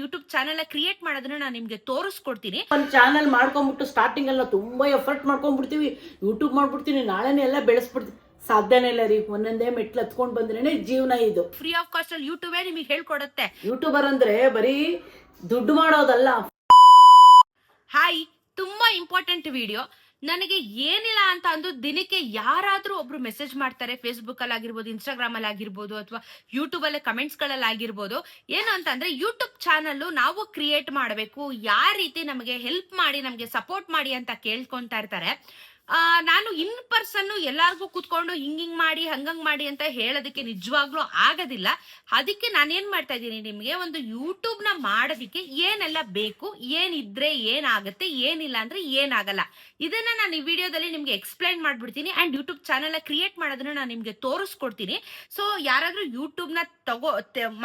YouTube channel create ಮಾಡೋದನ್ನ ನಾನು ನಿಮ್ಗೆ ತೋರಿಸ್ಕೊಡ್ತೀನಿ. ಒಂದು ಚಾನೆಲ್ ಮಾಡ್ಕೊಂಡ್ಬಿಟ್ಟು ಸ್ಟಾರ್ಟಿಂಗ್ ಎಲ್ಲ ತುಂಬಾ ಎಫರ್ಟ್ ಮಾಡ್ಕೊಂಡ್ಬಿಡ್ತೀವಿ, ಯೂಟ್ಯೂಬ್ ಮಾಡ್ಬಿಡ್ತೀನಿ, ನಾಳೆನೇ ಎಲ್ಲ ಬೆಳೆಸ್ಬಿಡ್ತೀವಿ. ಸಾಧ್ಯನೇ ಇಲ್ಲ ರೀ. ಒಂದೊಂದೇ ಮೆಟ್ಲು ಹತ್ಕೊಂಡ್ ಬಂದ್ರೇನೆ ಜೀವನ. ಇದು ಫ್ರೀ ಆಫ್ ಕಾಸ್ಟ್ ಅಲ್ಲಿ ಯೂಟ್ಯೂಬ್ ನಿಮಗೆ ಹೇಳ್ಕೊಡುತ್ತೆ. ಯೂಟ್ಯೂಬರ್ ಅಂದ್ರೆ ಬರೀ ದುಡ್ಡು ಮಾಡೋದಲ್ಲ. ಹಾಯ್, ತುಂಬಾ ಇಂಪಾರ್ಟೆಂಟ್ ವಿಡಿಯೋ. ನನಗೆ ಏನಿಲ್ಲ ಅಂತ ಅಂದು ದಿನಕ್ಕೆ ಯಾರಾದ್ರೂ ಒಬ್ರು ಮೆಸೇಜ್ ಮಾಡ್ತಾರೆ, ಫೇಸ್ಬುಕ್ ಅಲ್ಲಿ ಆಗಿರ್ಬೋದು, ಇನ್ಸ್ಟಾಗ್ರಾಮ್ ಅಲ್ಲಿ ಆಗಿರ್ಬೋದು, ಅಥವಾ ಯೂಟ್ಯೂಬ್ ಅಲ್ಲಿ ಕಮೆಂಟ್ಸ್ ಗಳಲ್ಲಿ ಆಗಿರ್ಬೋದು. ಏನು ಅಂತಂದ್ರೆ ಯೂಟ್ಯೂಬ್ ಚಾನಲ್ ನಾವು ಕ್ರಿಯೇಟ್ ಮಾಡಬೇಕು, ಯಾವ ರೀತಿ ನಮಗೆ ಹೆಲ್ಪ್ ಮಾಡಿ, ನಮಗೆ ಸಪೋರ್ಟ್ ಮಾಡಿ ಅಂತ ಕೇಳ್ಕೊಂತಾ ಇರ್ತಾರೆ. ನಾನು ಇನ್ ಪರ್ಸನ್ ಎಲ್ಲಾರ್ಗು ಕೂತ್ಕೊಂಡು ಹಿಂಗ್ ಮಾಡಿ ಹಂಗಂಗ್ ಮಾಡಿ ಅಂತ ಹೇಳೋದಕ್ಕೆ ನಿಜವಾಗ್ಲೂ ಆಗೋದಿಲ್ಲ. ಅದಕ್ಕೆ ನಾನೇನ್ ಮಾಡ್ತಾ ಇದ್ದೀನಿ, ನಿಮ್ಗೆ ಒಂದು ಯೂಟ್ಯೂಬ್ ನ ಮಾಡೋದಕ್ಕೆ ಏನೆಲ್ಲ ಬೇಕು, ಏನಿದ್ರೆ ಏನಾಗುತ್ತೆ, ಏನಿಲ್ಲ ಅಂದ್ರೆ ಏನಾಗಲ್ಲ, ಇದನ್ನ ನಾನು ಈ ವಿಡಿಯೋದಲ್ಲಿ ನಿಮ್ಗೆ ಎಕ್ಸ್ಪ್ಲೈನ್ ಮಾಡ್ಬಿಡ್ತೀನಿ. ಅಂಡ್ ಯೂಟ್ಯೂಬ್ ಚಾನೆಲ್ ಕ್ರಿಯೇಟ್ ಮಾಡೋದನ್ನ ನಾನು ನಿಮ್ಗೆ ತೋರಿಸ್ಕೊಡ್ತೀನಿ. ಸೊ ಯಾರಾದ್ರೂ ಯೂಟ್ಯೂಬ್ ನ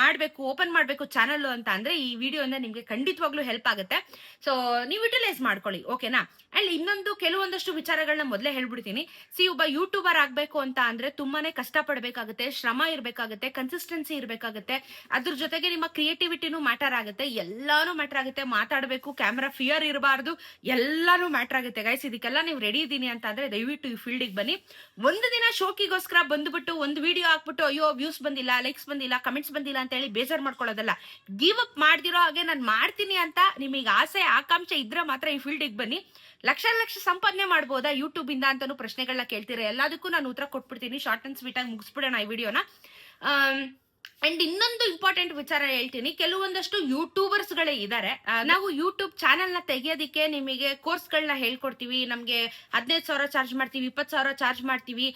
ಮಾಡ್ಬೇಕು, ಓಪನ್ ಮಾಡ್ಬೇಕು ಚಾನಲ್ ಅಂತ ಅಂದ್ರೆ ಈ ವಿಡಿಯೋ ಇಂದ ನಿಮ್ಗೆ ಖಂಡಿತವಾಗ್ಲೂ ಹೆಲ್ಪ್ ಆಗುತ್ತೆ. ಸೊ ನೀವು ಯುಟಿಲೈಸ್ ಮಾಡ್ಕೊಳ್ಳಿ, ಓಕೆನಾ. ಅಂಡ್ ಇನ್ನೊಂದು ಕೆಲವೊಂದಷ್ಟು ವಿಚಾರಗಳನ್ನ ಮೊದಲೇ ಹೇಳ್ಬಿಡ್ತೀನಿ. ಒಬ್ಬ ಯೂಟ್ಯೂಬರ್ ಆಗ್ಬೇಕು ಅಂತ ಅಂದ್ರೆ ತುಂಬಾನೇ ಕಷ್ಟ ಪಡ್ಬೇಕಾಗುತ್ತೆ, ಶ್ರಮ ಇರ್ಬೇಕಾಗುತ್ತೆ, ಕನ್ಸಿಸ್ಟೆನ್ಸಿ ಇರ್ಬೇಕಾಗುತ್ತೆ. ಅದ್ರ ಜೊತೆಗೆ ನಿಮ್ಮ ಕ್ರಿಯೇಟಿವಿಟಿನೂ ಮ್ಯಾಟರ್ ಆಗುತ್ತೆ, ಎಲ್ಲಾನು ಮ್ಯಾಟರ್ ಆಗುತ್ತೆ. ಮಾತಾಡ್ಬೇಕು, ಕ್ಯಾಮ್ರಾ ಫಿಯರ್ ಇರಬಾರ್ದು, ಎಲ್ಲಾನು ಮ್ಯಾಟರ್ ಆಗುತ್ತೆ ಗೈಸ್. ಇದಕ್ಕೆಲ್ಲ ನೀವು ರೆಡಿ ಇದೀನಿ ಅಂತ ಅಂದ್ರೆ ದಯವಿಟ್ಟು ಈ ಫೀಲ್ಡಿಗೆ ಬನ್ನಿ. ಒಂದು ದಿನ ಶೋಕಿಗೋಸ್ಕರ ಬಂದ್ಬಿಟ್ಟು ಒಂದು ವಿಡಿಯೋ ಹಾಕ್ಬಿಟ್ಟು ಅಯ್ಯೋ ವ್ಯೂಸ್ ಬಂದಿಲ್ಲ, ಲೈಕ್ಸ್ ಬಂದಿಲ್ಲ, ಕಮೆಂಟ್ಸ್ ಬಂದಿಲ್ಲ ಅಂತ ಹೇಳಿ ಬೇಜಾರ್ ಮಾಡ್ಕೊಳ್ಳೋದಲ್ಲ. ಗಿವ್ ಅಪ್ ಮಾಡ್ದಿರೋ ಹಾಗೆ ನಾನು ಮಾಡ್ತೀನಿ ಅಂತ ನಿಮಗೆ ಆಸೆ ಆಕಾಂಕ್ಷೆ ಇದ್ರೆ ಮಾತ್ರ ಈ ಫೀಲ್ಡಿಗೆ ಬನ್ನಿ. ಲಕ್ಷ ಸಂಪಾದನೆ ಮಾಡ್ಬೋದಾ ಯೂಟ್ಯೂಬ್ ಇಂದ ಅಂತಾನು ಪ್ರಶ್ನೆಗಳನ್ನ ಕೇಳ್ತೀರಾ. ಎಲ್ಲದಕ್ಕೂ ನಾನು ಉತ್ತರ ಕೊಟ್ಬಿಡ್ತೀನಿ. ಶಾರ್ಟ್ ಅಂಡ್ ಸ್ವೀಟ್ ಆಗಿ ಮುಗಿಸ್ಬಿಡೋಣ ಈ ವಿಡಿಯೋನ. ಅಂಡ್ ಇನ್ನೊಂದು ಇಂಪಾರ್ಟೆಂಟ್ ವಿಚಾರ ಹೇಳ್ತೀನಿ. ಕೆಲವೊಂದಷ್ಟು ಯೂಟ್ಯೂಬರ್ಸ್ ಗಳೇ ಇದ್ದಾರೆ. ನಾವು ಯೂಟ್ಯೂಬ್ ಚಾನೆಲ್ ನ ತೆಗೆಯೋದಿಕ್ಕೆ ನಿಮಗೆ ಕೋರ್ಸ್ ಗಳನ್ನ ಹೇಳ್ಕೊಡ್ತೀವಿ. ನಮ್ಗೆ 15,000 ಚಾರ್ಜ್ ಮಾಡ್ತೀವಿ, 20,000 ಚಾರ್ಜ್ ಮಾಡ್ತೀವಿ,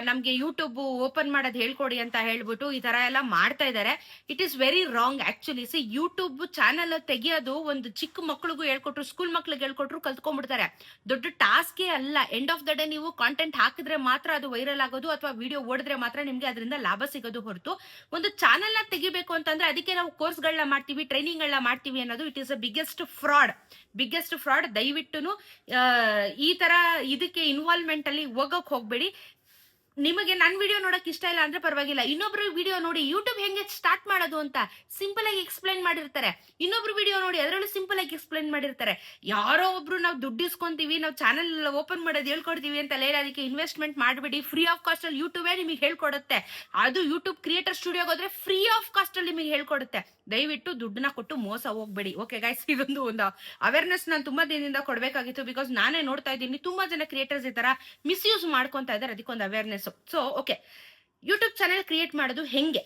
ನಮ್ಗೆ ಯೂಟ್ಯೂಬ್ ಓಪನ್ ಮಾಡೋದು ಹೇಳ್ಕೊಡಿ ಅಂತ ಹೇಳ್ಬಿಟ್ಟು ಈ ತರ ಎಲ್ಲ ಮಾಡ್ತಾ ಇದ್ದಾರೆ. It is very wrong actually. YouTube channel ತೆಗಿಯೋದು ಒಂದು ಚಿಕ್ಕ ಮಕ್ಳಿಗೂ ಹೇಳ್ಕೊಟ್ರು, ಸ್ಕೂಲ್ ಮಕ್ಳಿಗೆ ಹೇಳ್ಕೊಟ್ರು ಕಲ್ತ್ಕೊಂಡ್ಬಿಡ್ತಾರೆ. ದೊಡ್ಡ ಟಾಸ್ಕೇ ಅಲ್ಲ. ಎಂಡ್ ಆಫ್ ದ ಡೇ ನೀವು ಕಾಂಟೆಂಟ್ ಹಾಕಿದ್ರೆ ಮಾತ್ರ ಅದು ವೈರಲ್ ಆಗೋದು, ಅಥವಾ ವಿಡಿಯೋ ಓಡಿದ್ರೆ ಮಾತ್ರ ನಿಮ್ಗೆ ಅದರಿಂದ ಲಾಭ ಸಿಗೋದು ಹೊರತು ಒಂದು ಚಾನೆಲ್ ನ ತೆಗಿಬೇಕು ಅಂತಂದ್ರೆ ಅದಕ್ಕೆ ನಾವು ಕೋರ್ಸ್ ಗಳನ್ನ ಮಾಡ್ತೀವಿ, ಟ್ರೈನಿಂಗ್ ಗಳನ್ನ ಮಾಡ್ತೀವಿ ಅನ್ನೋದು it is a biggest fraud. ದಯವಿಟ್ಟು ಈ ತರ ಇದಕ್ಕೆ ಇನ್ವಾಲ್ವ್ಮೆಂಟ್ ಅಲ್ಲಿ ಹೋಗ್ಬೇಡಿ. ನಿಮಗೆ ನನ್ನ ವಿಡಿಯೋ ನೋಡಕ್ ಇಷ್ಟ ಇಲ್ಲ ಅಂದ್ರೆ ಪರವಾಗಿಲ್ಲ, ಇನ್ನೊಬ್ರು ವಿಡಿಯೋ ನೋಡಿ ಯೂಟ್ಯೂಬ್ ಹೆಂಗೆ ಸ್ಟಾರ್ಟ್ ಮಾಡೋದು ಅಂತ ಸಿಂಪಲ್ ಆಗಿ ಎಕ್ಸ್ಪ್ಲೈನ್ ಮಾಡಿರ್ತಾರೆ. ಇನ್ನೊಬ್ರು ವಿಡಿಯೋ ನೋಡಿ ಅದರಲ್ಲೂ ಸಿಂಪಲ್ ಆಗಿ ಎಕ್ಸ್ಪ್ಲೈನ್ ಮಾಡಿರ್ತಾರೆ. ಯಾರೋ ಒಬ್ರು ನಾವು ದುಡ್ಡು ಇಸ್ಕೊಂತೀವಿ, ನಾವು ಚಾನೆಲ್ ಓಪನ್ ಮಾಡೋದು ಹೇಳ್ಕೊಡ್ತೀವಿ ಅಂತ ಹೇಳಿ ಅದಕ್ಕೆ ಇನ್ವೆಸ್ಟ್ಮೆಂಟ್ ಮಾಡಬೇಡಿ. ಫ್ರೀ ಆಫ್ ಕಾಸ್ಟ್ ಅಲ್ಲಿ ಯೂಟ್ಯೂಬೇ ನಿಮಗೆ ಹೇಳ್ಕೊಡುತ್ತೆ. ಅದು ಯೂಟ್ಯೂಬ್ ಕ್ರಿಯೇಟರ್ ಸ್ಟುಡಿಯೋಗೆ ಹೋದ್ರೆ ಫ್ರೀ ಆಫ್ ಕಾಸ್ಟ್ ಅಲ್ಲಿ ನಿಮಗೆ ಹೇಳ್ಕೊಡುತ್ತೆ. ದಯವಿಟ್ಟು ದುಡ್ಡನ್ನ ಕೊಟ್ಟು ಮೋಸ ಹೋಗ್ಬೇಡಿ, ಓಕೆ ಗೈಸ್. ಇದೊಂದು ಅವೇರ್ನೆಸ್ ನಾನು ತುಂಬಾ ದಿನದಿಂದ ಕೊಡ್ಬೇಕಾಗಿತ್ತು. ಬಿಕಾಸ್ ನಾನೇ ನೋಡ್ತಾ ಇದ್ದೀನಿ ತುಂಬಾ ಜನ ಕ್ರಿಯೇಟರ್ಸ್ ಈ ತರ ಮಿಸ್ಯೂಸ್ ಮಾಡ್ಕೊಂತ ಇದ್ದಾರೆ. ಅದಕ್ಕೊಂದು awareness. So okay, YouTube channel create ಮಾಡೋದು ಹೆಂಗೆ?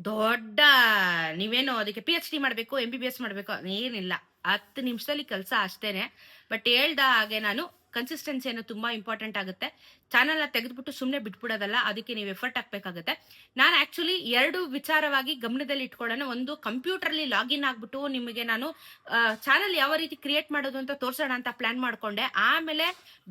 ದೊಡ್ಡ ನೀವೇನು ಅದಕ್ಕೆ PhD ಮಾಡಬೇಕು, MBBS ಮಾಡಬೇಕು ಏನಿಲ್ಲ, 10 ನಿಮಿಷದಲ್ಲಿ ಕೆಲಸ ಅಷ್ಟೇನೆ. ಬಟ್ ಹೇಳ್ದ ಹಾಗೆ ನಾನು ಕನ್ಸಿಸ್ಟೆನ್ಸಿ ಅನ್ನೋ ತುಂಬಾ ಇಂಪಾರ್ಟೆಂಟ್ ಆಗುತ್ತೆ. ಚಾನಲ್ ನ ತೆಗೆದ್ಬಿಟ್ಟು ಸುಮ್ಮನೆ ಬಿಟ್ಬಿಡೋದಲ್ಲ, ಅದಕ್ಕೆ ನೀವು ಎಫರ್ಟ್ ಹಾಕ್ಬೇಕಾಗುತ್ತೆ. ನಾನು ಆಕ್ಚುಲಿ 2 ವಿಚಾರವಾಗಿ ಗಮನದಲ್ಲಿ ಇಟ್ಕೊಳ್ಳೋಣ. ಒಂದು, ಕಂಪ್ಯೂಟರ್ ಅಲ್ಲಿ ಲಾಗಿನ್ ಆಗ್ಬಿಟ್ಟು ನಿಮಗೆ ನಾನು ಚಾನಲ್ ಯಾವ ರೀತಿ ಕ್ರಿಯೇಟ್ ಮಾಡೋದು ಅಂತ ತೋರ್ಸೋಣ ಅಂತ ಪ್ಲಾನ್ ಮಾಡ್ಕೊಂಡೆ. ಆಮೇಲೆ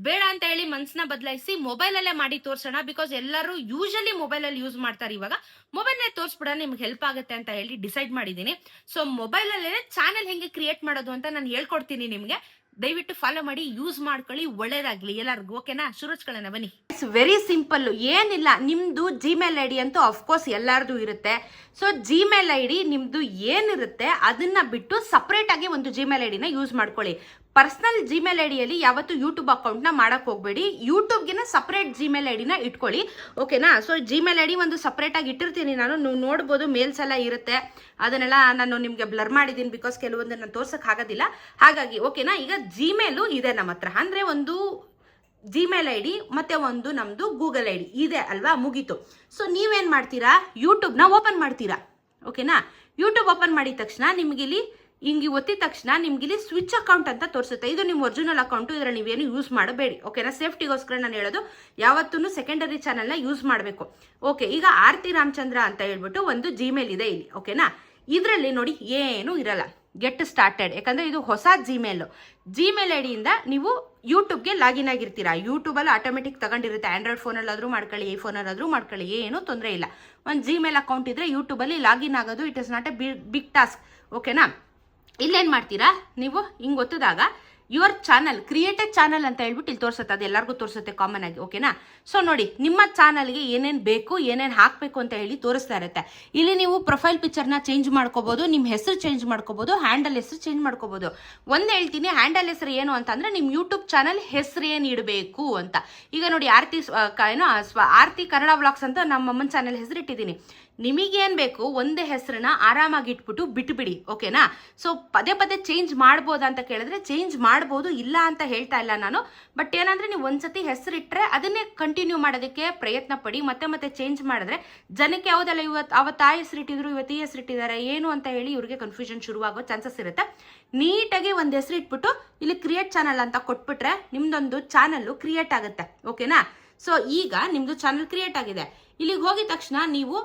ಬೇಡ ಅಂತ ಹೇಳಿ ಮನ್ಸನ್ನ ಬದಲಾಯಿಸಿ ಮೊಬೈಲ್ ಅಲ್ಲೇ ಮಾಡಿ ತೋರ್ಸೋಣ. ಬಿಕಾಸ್ ಎಲ್ಲರೂ ಯೂಶಲಿ ಮೊಬೈಲ್ ಅಲ್ಲಿ ಯೂಸ್ ಮಾಡ್ತಾರೆ. ಇವಾಗ ಮೊಬೈಲ್ ನೇ ತೋರಿಸ್ಬಿಡೋಣ, ನಿಮ್ಗೆ ಹೆಲ್ಪ್ ಆಗುತ್ತೆ ಅಂತ ಹೇಳಿ ಡಿಸೈಡ್ ಮಾಡಿದೀನಿ. ಸೊ ಮೊಬೈಲ್ ಅಲ್ಲೇ ಚಾನಲ್ ಹೆಂಗೆ ಕ್ರಿಯೇಟ್ ಮಾಡೋದು ಅಂತ ನಾನು ಹೇಳ್ಕೊಡ್ತೀನಿ ನಿಮ್ಗೆ. ದಯವಿಟ್ಟು ಫಾಲೋ ಮಾಡಿ, ಯೂಸ್ ಮಾಡ್ಕೊಳ್ಳಿ, ಒಳ್ಳೇದಾಗ್ಲಿ ಎಲ್ಲರಿಗೂ, ಓಕೆನಾ? ಶುರುಚ್ಕೊಳ್ಳೋಣ ಬನ್ನಿ. ಇಟ್ಸ್ ವೆರಿ ಸಿಂಪಲ್, ಏನಿಲ್ಲ. ನಿಮ್ದು ಜಿಮೇಲ್ ಐಡಿ ಅಂತೂ ಅಫ್ಕೋರ್ಸ್ ಎಲ್ಲಾರ್ದು ಇರುತ್ತೆ. ಸೊ ಜಿಮೇಲ್ ಐಡಿ ನಿಮ್ದು ಏನಿರುತ್ತೆ ಅದನ್ನ ಬಿಟ್ಟು ಸಪ್ರೇಟ್ ಆಗಿ ಒಂದು ಜಿಮೇಲ್ ಐಡಿನ ಯೂಸ್ ಮಾಡ್ಕೊಳ್ಳಿ. ಪರ್ಸನಲ್ ಜಿಮೇಲ್ ಐಡಿಯಲ್ಲಿ ಯಾವತ್ತು ಯೂಟ್ಯೂಬ್ ಅಕೌಂಟ್ನ ಮಾಡಕ್ ಹೋಗ್ಬೇಡಿ. ಯೂಟ್ಯೂಬ್ಗೆನ ಸಪ್ರೇಟ್ ಜಿಮೇಲ್ ಐಡಿನ ಇಟ್ಕೊಳ್ಳಿ, ಓಕೆನಾ? ಸೊ ಜಿಮೇಲ್ ಐಡಿ ಒಂದು ಸಪ್ರೇಟ್ ಆಗಿ ಇಟ್ಟಿರ್ತೀನಿ ನಾನು. ನೀವು ನೋಡ್ಬೋದು, ಮೇಲ್ಸ್ ಎಲ್ಲ ಇರುತ್ತೆ. ಅದನ್ನೆಲ್ಲ ನಾನು ನಿಮ್ಗೆ ಬ್ಲರ್ ಮಾಡಿದ್ದೀನಿ ಬಿಕಾಸ್ ಕೆಲವೊಂದು ನಾನು ತೋರ್ಸಕ್ ಆಗೋದಿಲ್ಲ. ಹಾಗಾಗಿ ಓಕೆನಾ, ಈಗ ಜಿಮೇಲು ಇದೆ ನಮ್ಮ ಹತ್ರ. ಅಂದ್ರೆ ಒಂದು ಜಿಮೇಲ್ ಐಡಿ ಮತ್ತೆ ಒಂದು ನಮ್ದು ಗೂಗಲ್ ಐಡಿ ಇದೆ ಅಲ್ವಾ, ಮುಗೀತು. ಸೊ ನೀವೇನ್ ಮಾಡ್ತೀರಾ, ಯೂಟ್ಯೂಬ್ನ ಓಪನ್ ಮಾಡ್ತೀರಾ, ಓಕೆನಾ? ಯೂಟ್ಯೂಬ್ ಓಪನ್ ಮಾಡಿದ ತಕ್ಷಣ ನಿಮ್ಗಿಲ್ಲಿ ಹಿಂಗೆ ಒತ್ತಿದ ತಕ್ಷಣ ನಿಮ್ಗಿಲ್ಲಿ ಸ್ವಿಚ್ ಅಕೌಂಟ್ ಅಂತ ತೋರಿಸುತ್ತೆ. ಇದು ನಿಮ್ಮ ಒರಿಜಿನಲ್ ಅಕೌಂಟು, ಇದರಲ್ಲಿ ನೀವೇನು ಯೂಸ್ ಮಾಡಬೇಡಿ, ಓಕೆನಾ? ಸೇಫ್ಟಿಗೋಸ್ಕರ ನಾನು ಹೇಳೋದು, ಯಾವತ್ತೂ ಸೆಕೆಂಡರಿ ಚಾನಲ್ನ ಯೂಸ್ ಮಾಡಬೇಕು. ಓಕೆ, ಈಗ ಆರ್ತಿ ರಾಮಚಂದ್ರ ಅಂತ ಹೇಳ್ಬಿಟ್ಟು ಒಂದು ಜಿಮೇಲ್ ಇದೆ ಇಲ್ಲಿ, ಓಕೆನಾ? ಇದರಲ್ಲಿ ನೋಡಿ ಏನೂ ಇರಲ್ಲ, ಗೆಟ್ ಸ್ಟಾರ್ಟೆಡ್. ಯಾಕಂದ್ರೆ ಇದು ಹೊಸ ಜಿಮೇಲ್ ಐಡಿಯಿಂದ ನೀವು ಯೂಟ್ಯೂಬ್ಗೆ ಲಾಗಿನ್ ಆಗಿರ್ತೀರಾ. ಯೂಟ್ಯೂಬಲ್ಲಿ ಆಟೋಮೆಟಿಕ್ ತಗೊಂಡಿರುತ್ತೆ. ಆಂಡ್ರಾಯ್ಡ್ ಫೋನಲ್ಲಾದರೂ ಮಾಡ್ಕೊಳ್ಳಿ, ಈ ಫೋನಲ್ಲಾದರೂ ಮಾಡ್ಕೊಳ್ಳಿ, ಏನೂ ತೊಂದರೆ ಇಲ್ಲ. ಒಂದು ಜಿಮೇಲ್ ಅಕೌಂಟ್ ಇದ್ರೆ ಯೂಟ್ಯೂಬಲ್ಲಿ ಲಾಗಿನ್ ಆಗೋದು it is not a big task, ಓಕೆನಾ? ಇಲ್ಲೇನು ಮಾಡ್ತೀರಾ ನೀವು, ಹಿಂಗೆ ಒತ್ತಿದಾಗ ಯುವರ್ ಚಾನಲ್ ಕ್ರಿಯೇಟೆಡ್ ಚಾನಲ್ ಅಂತ ಹೇಳ್ಬಿಟ್ಟು ಇಲ್ಲಿ ತೋರಿಸುತ್ತೆ, ಅದು ಎಲ್ಲರಿಗೂ ತೋರಿಸುತ್ತೆ ಕಾಮನ್ ಆಗಿ. ಓಕೆನಾ? ಸೊ ನೋಡಿ, ನಿಮ್ಮ ಚಾನಲ್ಗೆ ಏನೇನು ಬೇಕು, ಏನೇನು ಹಾಕಬೇಕು ಅಂತ ಹೇಳಿ ತೋರಿಸ್ತಾ ಇರುತ್ತೆ. ಇಲ್ಲಿ ನೀವು ಪ್ರೊಫೈಲ್ ಪಿಕ್ಚರ್ನ ಚೇಂಜ್ ಮಾಡ್ಕೋಬಹುದು, ನಿಮ್ಮ ಹೆಸರು ಚೇಂಜ್ ಮಾಡ್ಕೋಬಹುದು, ಹ್ಯಾಂಡಲ್ ಹೆಸರು ಚೇಂಜ್ ಮಾಡ್ಕೋಬಹುದು. ಒಂದು ಹೇಳ್ತೀನಿ, ಹ್ಯಾಂಡಲ್ ಹೆಸರು ಏನು ಅಂತಂದ್ರೆ ನಿಮ್ಮ ಯೂಟ್ಯೂಬ್ ಚಾನಲ್ ಹೆಸರು ಏನು ಇಡಬೇಕು ಅಂತ. ಈಗ ನೋಡಿ, ಆರ್ತಿ ಕನ್ನಡ ವ್ಲಾಗ್ಸ್ ಅಂತ ನಮ್ಮ ಅಮ್ಮನ ಚಾನಲ್ ಹೆಸರು ಇಟ್ಟಿದ್ದೀನಿ. ನಿಮಗೇನು ಬೇಕು ಒಂದೇ ಹೆಸರನ್ನ ಆರಾಮಾಗಿ ಇಟ್ಬಿಟ್ಟು ಬಿಟ್ಟುಬಿಡಿ. ಓಕೆನಾ? ಸೊ ಪದೇ ಪದೇ ಚೇಂಜ್ ಮಾಡ್ಬೋದಾ ಅಂತ ಕೇಳಿದ್ರೆ ಚೇಂಜ್ ಮಾಡ್ಬೋದು, ಇಲ್ಲ ಅಂತ ಹೇಳ್ತಾ ಇಲ್ಲ ನಾನು. ಬಟ್ ಏನಂದ್ರೆ ನೀವು ಒಂದ್ಸತಿ ಹೆಸರಿಟ್ರೆ ಅದನ್ನೇ ಕಂಟಿನ್ಯೂ ಮಾಡೋದಕ್ಕೆ ಪ್ರಯತ್ನ ಪಡಿ. ಮತ್ತೆ ಮತ್ತೆ ಚೇಂಜ್ ಮಾಡಿದ್ರೆ ಜನಕ್ಕೆ ಯಾವುದೆಲ್ಲ ಅವತ್ತು ಆ ಹೆಸರಿಟ್ಟಿದ್ರು, ಇವತ್ತು ಈ ಹೆಸರಿಟ್ಟಿದ್ದಾರೆ ಏನು ಅಂತ ಹೇಳಿ ಇವ್ರಿಗೆ ಕನ್ಫ್ಯೂಷನ್ ಶುರುವಾಗೋ ಚಾನ್ಸಸ್ ಇರುತ್ತೆ. ನೀಟಾಗಿ ಒಂದು ಹೆಸರು ಇಟ್ಬಿಟ್ಟು ಇಲ್ಲಿ ಕ್ರಿಯೇಟ್ ಚಾನಲ್ ಅಂತ ಕೊಟ್ಬಿಟ್ರೆ ನಿಮ್ದೊಂದು ಚಾನಲ್ಲು ಕ್ರಿಯೇಟ್ ಆಗುತ್ತೆ. ಓಕೆನಾ? ಸೊ ಈಗ ನಿಮ್ದು ಚಾನಲ್ ಕ್ರಿಯೇಟ್ ಆಗಿದೆ. ಇಲ್ಲಿಗೆ ಹೋಗಿದ ತಕ್ಷಣ ನೀವು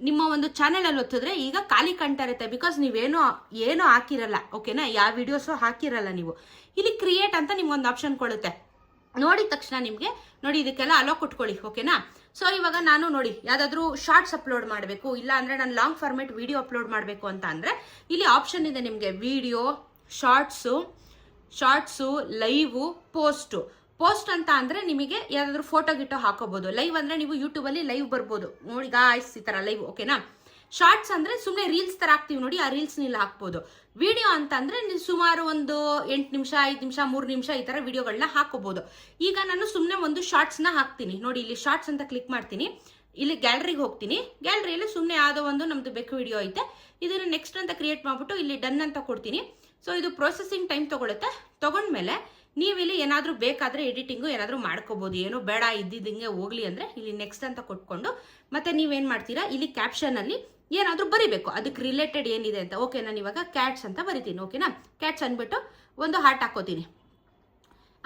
ನಿಮ್ಮ ಒಂದು ಚಾನೆಲ್ ಅಲ್ಲಿ ಒತ್ತಿದ್ರೆ ಈಗ ಖಾಲಿ ಕಾಣ್ತಾ ಇರುತ್ತೆ, ಬಿಕಾಸ್ ನೀವೇನು ಹಾಕಿರಲ್ಲ. ಓಕೆನಾ? ಯಾವ ವಿಡಿಯೋಸು ಹಾಕಿರಲ್ಲ ನೀವು. ಇಲ್ಲಿ ಕ್ರಿಯೇಟ್ ಅಂತ ನಿಮ್ಗೊಂದು ಆಪ್ಷನ್ ಕೊಡುತ್ತೆ. ನೋಡಿದ ತಕ್ಷಣ ನಿಮಗೆ ನೋಡಿ ಇದಕ್ಕೆಲ್ಲ ಅಲೋ ಕೊಟ್ಕೊಳ್ಳಿ. ಓಕೆನಾ? ಸೊ ಇವಾಗ ನಾನು ನೋಡಿ ಯಾವ್ದಾದ್ರು ಶಾರ್ಟ್ಸ್ ಅಪ್ಲೋಡ್ ಮಾಡಬೇಕು, ಇಲ್ಲ ಅಂದ್ರೆ ನಾನು ಲಾಂಗ್ ಫಾರ್ಮೇಟ್ ವಿಡಿಯೋ ಅಪ್ಲೋಡ್ ಮಾಡಬೇಕು ಅಂತ ಅಂದ್ರೆ ಇಲ್ಲಿ ಆಪ್ಷನ್ ಇದೆ ನಿಮಗೆ, ವಿಡಿಯೋ, ಶಾರ್ಟ್ಸು, ಲೈವು, ಪೋಸ್ಟ್ ಅಂತ ಅಂದ್ರೆ ನಿಮಗೆ ಯಾವ್ದಾದ್ರು ಫೋಟೋ ಗಿಟೋ ಹಾಕೋಬಹುದು. ಲೈವ್ ಅಂದ್ರೆ ನೀವು ಯೂಟ್ಯೂಬ್ ಅಲ್ಲಿ ಲೈವ್ ಬರ್ಬೋದು ನೋಡಿ ಗಾಯ್ಸ್, ಈ ತರ ಲೈವ್. ಓಕೆನಾ? ಶಾರ್ಟ್ಸ್ ಅಂದ್ರೆ ಸುಮ್ಮನೆ ರೀಲ್ಸ್ ತರ ಹಾಕ್ತಿವಿ ನೋಡಿ, ಆ ರೀಲ್ಸ್ ಇಲ್ಲಿ ಹಾಕ್ಬೋದು. ವಿಡಿಯೋ ಅಂತ ಅಂದ್ರೆ ನೀವು ಸುಮಾರು ಒಂದು 8 ನಿಮಿಷ, 5 ನಿಮಿಷ, 3 ನಿಮಿಷ ಈ ತರ ವಿಡಿಯೋಗಳನ್ನ ಹಾಕೋಬಹುದು. ಈಗ ನಾನು ಸುಮ್ಮನೆ ಒಂದು ಶಾರ್ಟ್ಸ್ ನ ಹಾಕ್ತೀನಿ ನೋಡಿ. ಇಲ್ಲಿ ಶಾರ್ಟ್ಸ್ ಅಂತ ಕ್ಲಿಕ್ ಮಾಡ್ತೀನಿ, ಇಲ್ಲಿ ಗ್ಯಾಲರಿಗೆ ಹೋಗ್ತೀನಿ. ಗ್ಯಾಲರಿಯಲ್ಲಿ ಸುಮ್ಮನೆ ಯಾವುದೋ ಒಂದು ನಮ್ದು ಬೇಕು ವಿಡಿಯೋ ಐತೆ, ಇದನ್ನ ನೆಕ್ಸ್ಟ್ ಅಂತ ಕ್ರಿಯೇಟ್ ಮಾಡ್ಬಿಟ್ಟು ಇಲ್ಲಿ ಡನ್ ಅಂತ ಕೊಡ್ತೀನಿ. ಸೊ ಇದು ಪ್ರೊಸೆಸಿಂಗ್ ಟೈಮ್ ತಗೊಳುತ್ತೆ. ತಗೊಂಡ್ಮೇಲೆ ನೀವಿಲ್ಲಿ ಏನಾದರೂ ಬೇಕಾದರೆ ಎಡಿಟಿಂಗು ಏನಾದರೂ ಮಾಡ್ಕೋಬೋದು. ಏನೋ ಬೇಡ ಇದ್ದಿದ್ದಂಗೆ ಹೋಗ್ಲಿ ಅಂದರೆ ಇಲ್ಲಿ ನೆಕ್ಸ್ಟ್ ಅಂತ ಕೊಟ್ಕೊಂಡು ಮತ್ತೆ ನೀವೇನು ಮಾಡ್ತೀರಾ, ಇಲ್ಲಿ ಕ್ಯಾಪ್ಷನಲ್ಲಿ ಏನಾದರೂ ಬರಿಬೇಕು ಅದಕ್ಕೆ ರಿಲೇಟೆಡ್ ಏನಿದೆ ಅಂತ. ಓಕೆ, ನಾನು ಇವಾಗ ಕ್ಯಾಟ್ಸ್ ಅಂತ ಬರಿತೀನಿ. ಓಕೆನಾ? ಕ್ಯಾಟ್ಸ್ ಅಂದ್ಬಿಟ್ಟು ಒಂದು ಹಾರ್ಟ್ ಹಾಕೋತೀನಿ.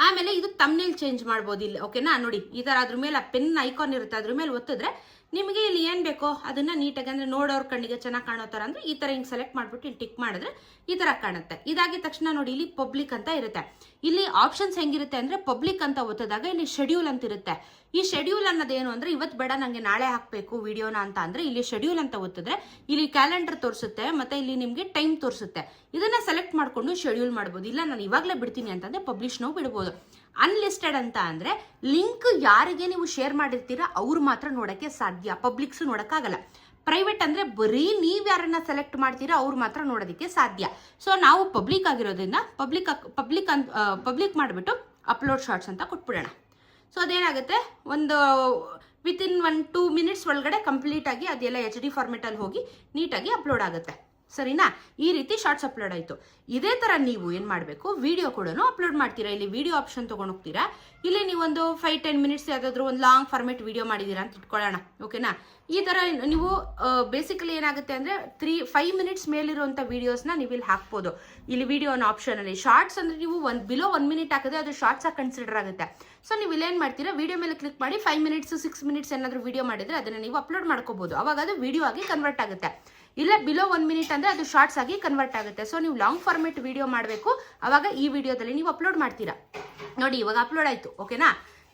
ಆಮೇಲೆ ಇದು ತಮ್ನೇಲ್ ಚೇಂಜ್ ಮಾಡ್ಬೋದು ಇಲ್ಲಿ. ಓಕೆನಾ? ನೋಡಿ ಈ ಥರ ಅದ್ರ ಮೇಲೆ ಪೆನ್ ಐಕಾನ್ ಇರುತ್ತೆ, ಅದ್ರ ಮೇಲೆ ಒತ್ತಿದ್ರೆ ನಿಮಗೆ ಇಲ್ಲಿ ಏನು ಬೇಕೋ ಅದನ್ನ ನೀಟಾಗಿ ಅಂದರೆ ನೋಡೋರ್ ಕಣ್ಣಿಗೆ ಚೆನ್ನಾಗಿ ಕಾಣೋ ಥರ ಅಂದರೆ ಈ ಥರ ಹಿಂಗೆ ಸೆಲೆಕ್ಟ್ ಮಾಡಿಬಿಟ್ಟು ಇಲ್ಲಿ ಟಿಕ್ ಮಾಡಿದ್ರೆ ಈ ಥರ ಕಾಣುತ್ತೆ. ಇದಾಗಿದ ತಕ್ಷಣ ನೋಡಿ ಇಲ್ಲಿ ಪಬ್ಲಿಕ್ ಅಂತ ಇರುತ್ತೆ. ಇಲ್ಲಿ ಆಪ್ಷನ್ಸ್ ಹೆಂಗಿರುತ್ತೆ ಅಂದರೆ ಪಬ್ಲಿಕ್ ಅಂತ ಒತ್ತಿದಾಗ ಇಲ್ಲಿ ಶೆಡ್ಯೂಲ್ ಅಂತ ಇರುತ್ತೆ. ಈ ಶೆಡ್ಯೂಲ್ ಅನ್ನೋದೇನು ಅಂದರೆ ಇವತ್ತು ಬೇಡ ನನಗೆ ನಾಳೆ ಹಾಕಬೇಕು ವಿಡಿಯೋನ ಅಂತ ಅಂದರೆ ಇಲ್ಲಿ ಶೆಡ್ಯೂಲ್ ಅಂತ ಒತ್ತಿದ್ರೆ ಇಲ್ಲಿ ಕ್ಯಾಲೆಂಡರ್ ತೋರಿಸುತ್ತೆ, ಮತ್ತು ಇಲ್ಲಿ ನಿಮಗೆ ಟೈಮ್ ತೋರಿಸುತ್ತೆ. ಇದನ್ನು ಸೆಲೆಕ್ಟ್ ಮಾಡಿಕೊಂಡು ಶೆಡ್ಯೂಲ್ ಮಾಡ್ಬೋದು. ಇಲ್ಲ ನಾನು ಇವಾಗಲೇ ಬಿಡ್ತೀನಿ ಅಂತಂದರೆ ಪಬ್ಲಿಷ್ ನಾವು ಬಿಡ್ಬೋದು. ಅನ್ಲಿಸ್ಟೆಡ್ ಅಂತ ಅಂದರೆ ಲಿಂಕ್ ಯಾರಿಗೆ ನೀವು ಶೇರ್ ಮಾಡಿರ್ತೀರಾ ಅವ್ರು ಮಾತ್ರ ನೋಡೋಕ್ಕೆ ಸಾಧ್ಯ, ಪಬ್ಲಿಕ್ಸು ನೋಡೋಕ್ಕಾಗಲ್ಲ. ಪ್ರೈವೇಟ್ ಅಂದರೆ ಬರೀ ನೀವು ಯಾರನ್ನ ಸೆಲೆಕ್ಟ್ ಮಾಡ್ತೀರಾ ಅವ್ರು ಮಾತ್ರ ನೋಡೋದಕ್ಕೆ ಸಾಧ್ಯ. ಸೊ ನಾವು ಪಬ್ಲಿಕ್ ಆಗಿರೋದ್ರಿಂದ ಪಬ್ಲಿಕ್ ಮಾಡಿಬಿಟ್ಟು ಅಪ್ಲೋಡ್ ಶಾರ್ಟ್ಸ್ ಅಂತ ಕೊಟ್ಬಿಡೋಣ. ಸೊ ಅದೇನಾಗುತ್ತೆ, ಒಂದು ವಿತಿನ್ 1-2 ಮಿನಿಟ್ಸ್ ಒಳಗಡೆ ಕಂಪ್ಲೀಟ್ ಆಗಿ ಅದೆಲ್ಲ HD ಫಾರ್ಮೆಟಲ್ಲಿ ಹೋಗಿ ನೀಟಾಗಿ ಅಪ್ಲೋಡ್ ಆಗುತ್ತೆ. ಸರಿನಾ? ಈ ರೀತಿ ಶಾರ್ಟ್ಸ್ ಅಪ್ಲೋಡ್ ಆಯಿತು. ಇದೇ ಥರ ನೀವು ಏನು ಮಾಡಬೇಕು, ವಿಡಿಯೋ ಕೂಡ ಅಪ್ಲೋಡ್ ಮಾಡ್ತೀರಾ. ಇಲ್ಲಿ ವಿಡಿಯೋ ಆಪ್ಷನ್ ತೊಗೊಂಡು ಹೋಗ್ತೀರಾ. ಇಲ್ಲಿ ನೀವೊಂದು 5-10 ಮಿನಿಟ್ಸ್ ಯಾವುದಾದ್ರೂ ಒಂದು ಲಾಂಗ್ ಫಾರ್ಮೇಟ್ ವಿಡಿಯೋ ಮಾಡಿದ್ದೀರಾ ಅಂತ ಇಟ್ಕೊಳ್ಳೋಣ. ಓಕೆನಾ? ಈ ಥರ ನೀವು ಬೇಸಿಕಲಿ ಏನಾಗುತ್ತೆ ಅಂದರೆ 5 ಮಿನಿಟ್ಸ್ ಮೇಲಿರುವಂಥ ವೀಡಿಯೋಸ್ನ ನೀವು ಇಲ್ಲಿ ಹಾಕ್ಬೋದು. ಇಲ್ಲಿ ವಿಡಿಯೋ ಅನ್ನೋ ಆಪ್ಷನಲ್ಲಿ ಶಾರ್ಟ್ಸ್ ಅಂದರೆ ನೀವು ಬಿಲೋ 1 ಮಿನಿಟ್ ಹಾಕಿದ್ರೆ ಅದು ಶಾರ್ಟ್ಸ್ ಆಗಿ ಕನ್ಸಿಡರ್ ಆಗುತ್ತೆ. ಸೊ ನೀವು ಇಲ್ಲೇನು ಮಾಡ್ತೀರಾ, ವಿಡಿಯೋ ಮೇಲೆ ಕ್ಲಿಕ್ ಮಾಡಿ 5 ಮಿನಿಟ್ಸ್ 6 ಮಿನಿಟ್ಸ್ ಏನಾದರೂ ವಿಡಿಯೋ ಮಾಡಿದರೆ ಅದನ್ನು ನೀವು ಅಪ್ಲೋಡ್ ಮಾಡ್ಕೋಬೋದು. ಅವಾಗ ಅದು ವಿಡಿಯೋ ಆಗಿ ಕನ್ವರ್ಟ್ ಆಗುತ್ತೆ. ಇಲ್ಲ ಬಿಲೋ 1 ಮಿನಿಟ್ ಅಂದರೆ ಅದು ಶಾರ್ಟ್ಸ್ ಆಗಿ ಕನ್ವರ್ಟ್ ಆಗುತ್ತೆ. ಸೊ ನೀವು ಲಾಂಗ್ ಫಾರ್ಮೇಟ್ ವಿಡಿಯೋ ಮಾಡಬೇಕು, ಅವಾಗ ಈ ವಿಡಿಯೋದಲ್ಲಿ ನೀವು ಅಪ್ಲೋಡ್ ಮಾಡ್ತೀರಾ. ನೋಡಿ ಇವಾಗ ಅಪ್ಲೋಡ್ ಆಯಿತು. ಓಕೆನಾ?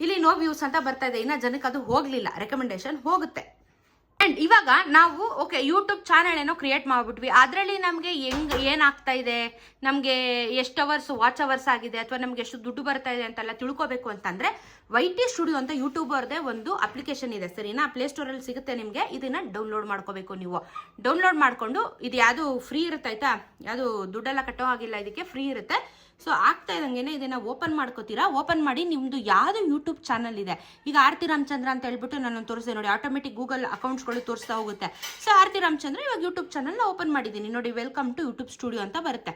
ಇಲ್ಲಿ ನೋ ವ್ಯೂಸ್ ಅಂತ ಬರ್ತಾ ಇದೆ, ಇನ್ನು ಜನಕ್ಕೆ ಅದು ಹೋಗಲಿಲ್ಲ, ರೆಕಮೆಂಡೇಶನ್ ಹೋಗುತ್ತೆ. ಆ್ಯಂಡ್ ಇವಾಗ ನಾವು ಯೂಟ್ಯೂಬ್ ಚಾನಲ್ ಏನೋ ಕ್ರಿಯೇಟ್ ಮಾಡಿಬಿಟ್ವಿ. ಅದರಲ್ಲಿ ನಮಗೆ ಏನಾಗ್ತಾ ಇದೆ, ನಮಗೆ ಎಷ್ಟು ವಾಚ್ ಅವರ್ಸ್ ಆಗಿದೆ, ಅಥವಾ ನಮಗೆ ಎಷ್ಟು ದುಡ್ಡು ಬರ್ತಾ ಇದೆ ಅಂತೆಲ್ಲ ತಿಳ್ಕೊಬೇಕು ಅಂತಂದರೆ YT ಸ್ಟುಡಿಯೋ ಅಂತ ಯೂಟ್ಯೂಬರ್ದೇ ಒಂದು ಅಪ್ಲಿಕೇಶನ್ ಇದೆ. ಸರಿನಾ? ಪ್ಲೇಸ್ಟೋರಲ್ಲಿ ಸಿಗುತ್ತೆ ನಿಮಗೆ. ಇದನ್ನು ಡೌನ್ಲೋಡ್ ಮಾಡ್ಕೋಬೇಕು ನೀವು. ಡೌನ್ಲೋಡ್ ಮಾಡಿಕೊಂಡು ಇದು ಯಾವುದು ಫ್ರೀ ಇರುತ್ತೆ ಆಯಿತಾ, ಯಾವುದು ದುಡ್ಡೆಲ್ಲ ಕಟ್ಟೋ ಆಗಿಲ್ಲ, ಇದಕ್ಕೆ ಫ್ರೀ ಇರುತ್ತೆ. ಸೊ ಆಗ್ತಾ ಇದ್ದಂಗೆ ಇದನ್ನು ಓಪನ್ ಮಾಡ್ಕೋತೀರಾ. ಓಪನ್ ಮಾಡಿ ನಿಮ್ಮದು ಯಾವುದು ಯೂಟ್ಯೂಬ್ ಚಾನಲ್ ಇದೆ, ಈಗ ಆರ್ತಿ ರಾಮಚಂದ್ರ ಅಂತ ಹೇಳ್ಬಿಟ್ಟು ನಾನು ತೋರಿಸಿದೆ ನೋಡಿ, ಆಟೋಮೆಟಿಕ್ ಗೂಗಲ್ ಅಕೌಂಟ್ಸ್ಗಳು ತೋರಿಸ್ತಾ ಹೋಗುತ್ತೆ. ಸೊ ಆರ್ತಿ ರಾಮಚಂದ್ರ ಇವಾಗ ಯೂಟ್ಯೂಬ್ ಚಾನಲ್ನ ಓಪನ್ ಮಾಡಿದ್ದೀನಿ ನೋಡಿ, ವೆಲ್ಕಮ್ ಟು ಯೂಟ್ಯೂಬ್ ಸ್ಟುಡಿಯೋ ಅಂತ ಬರುತ್ತೆ.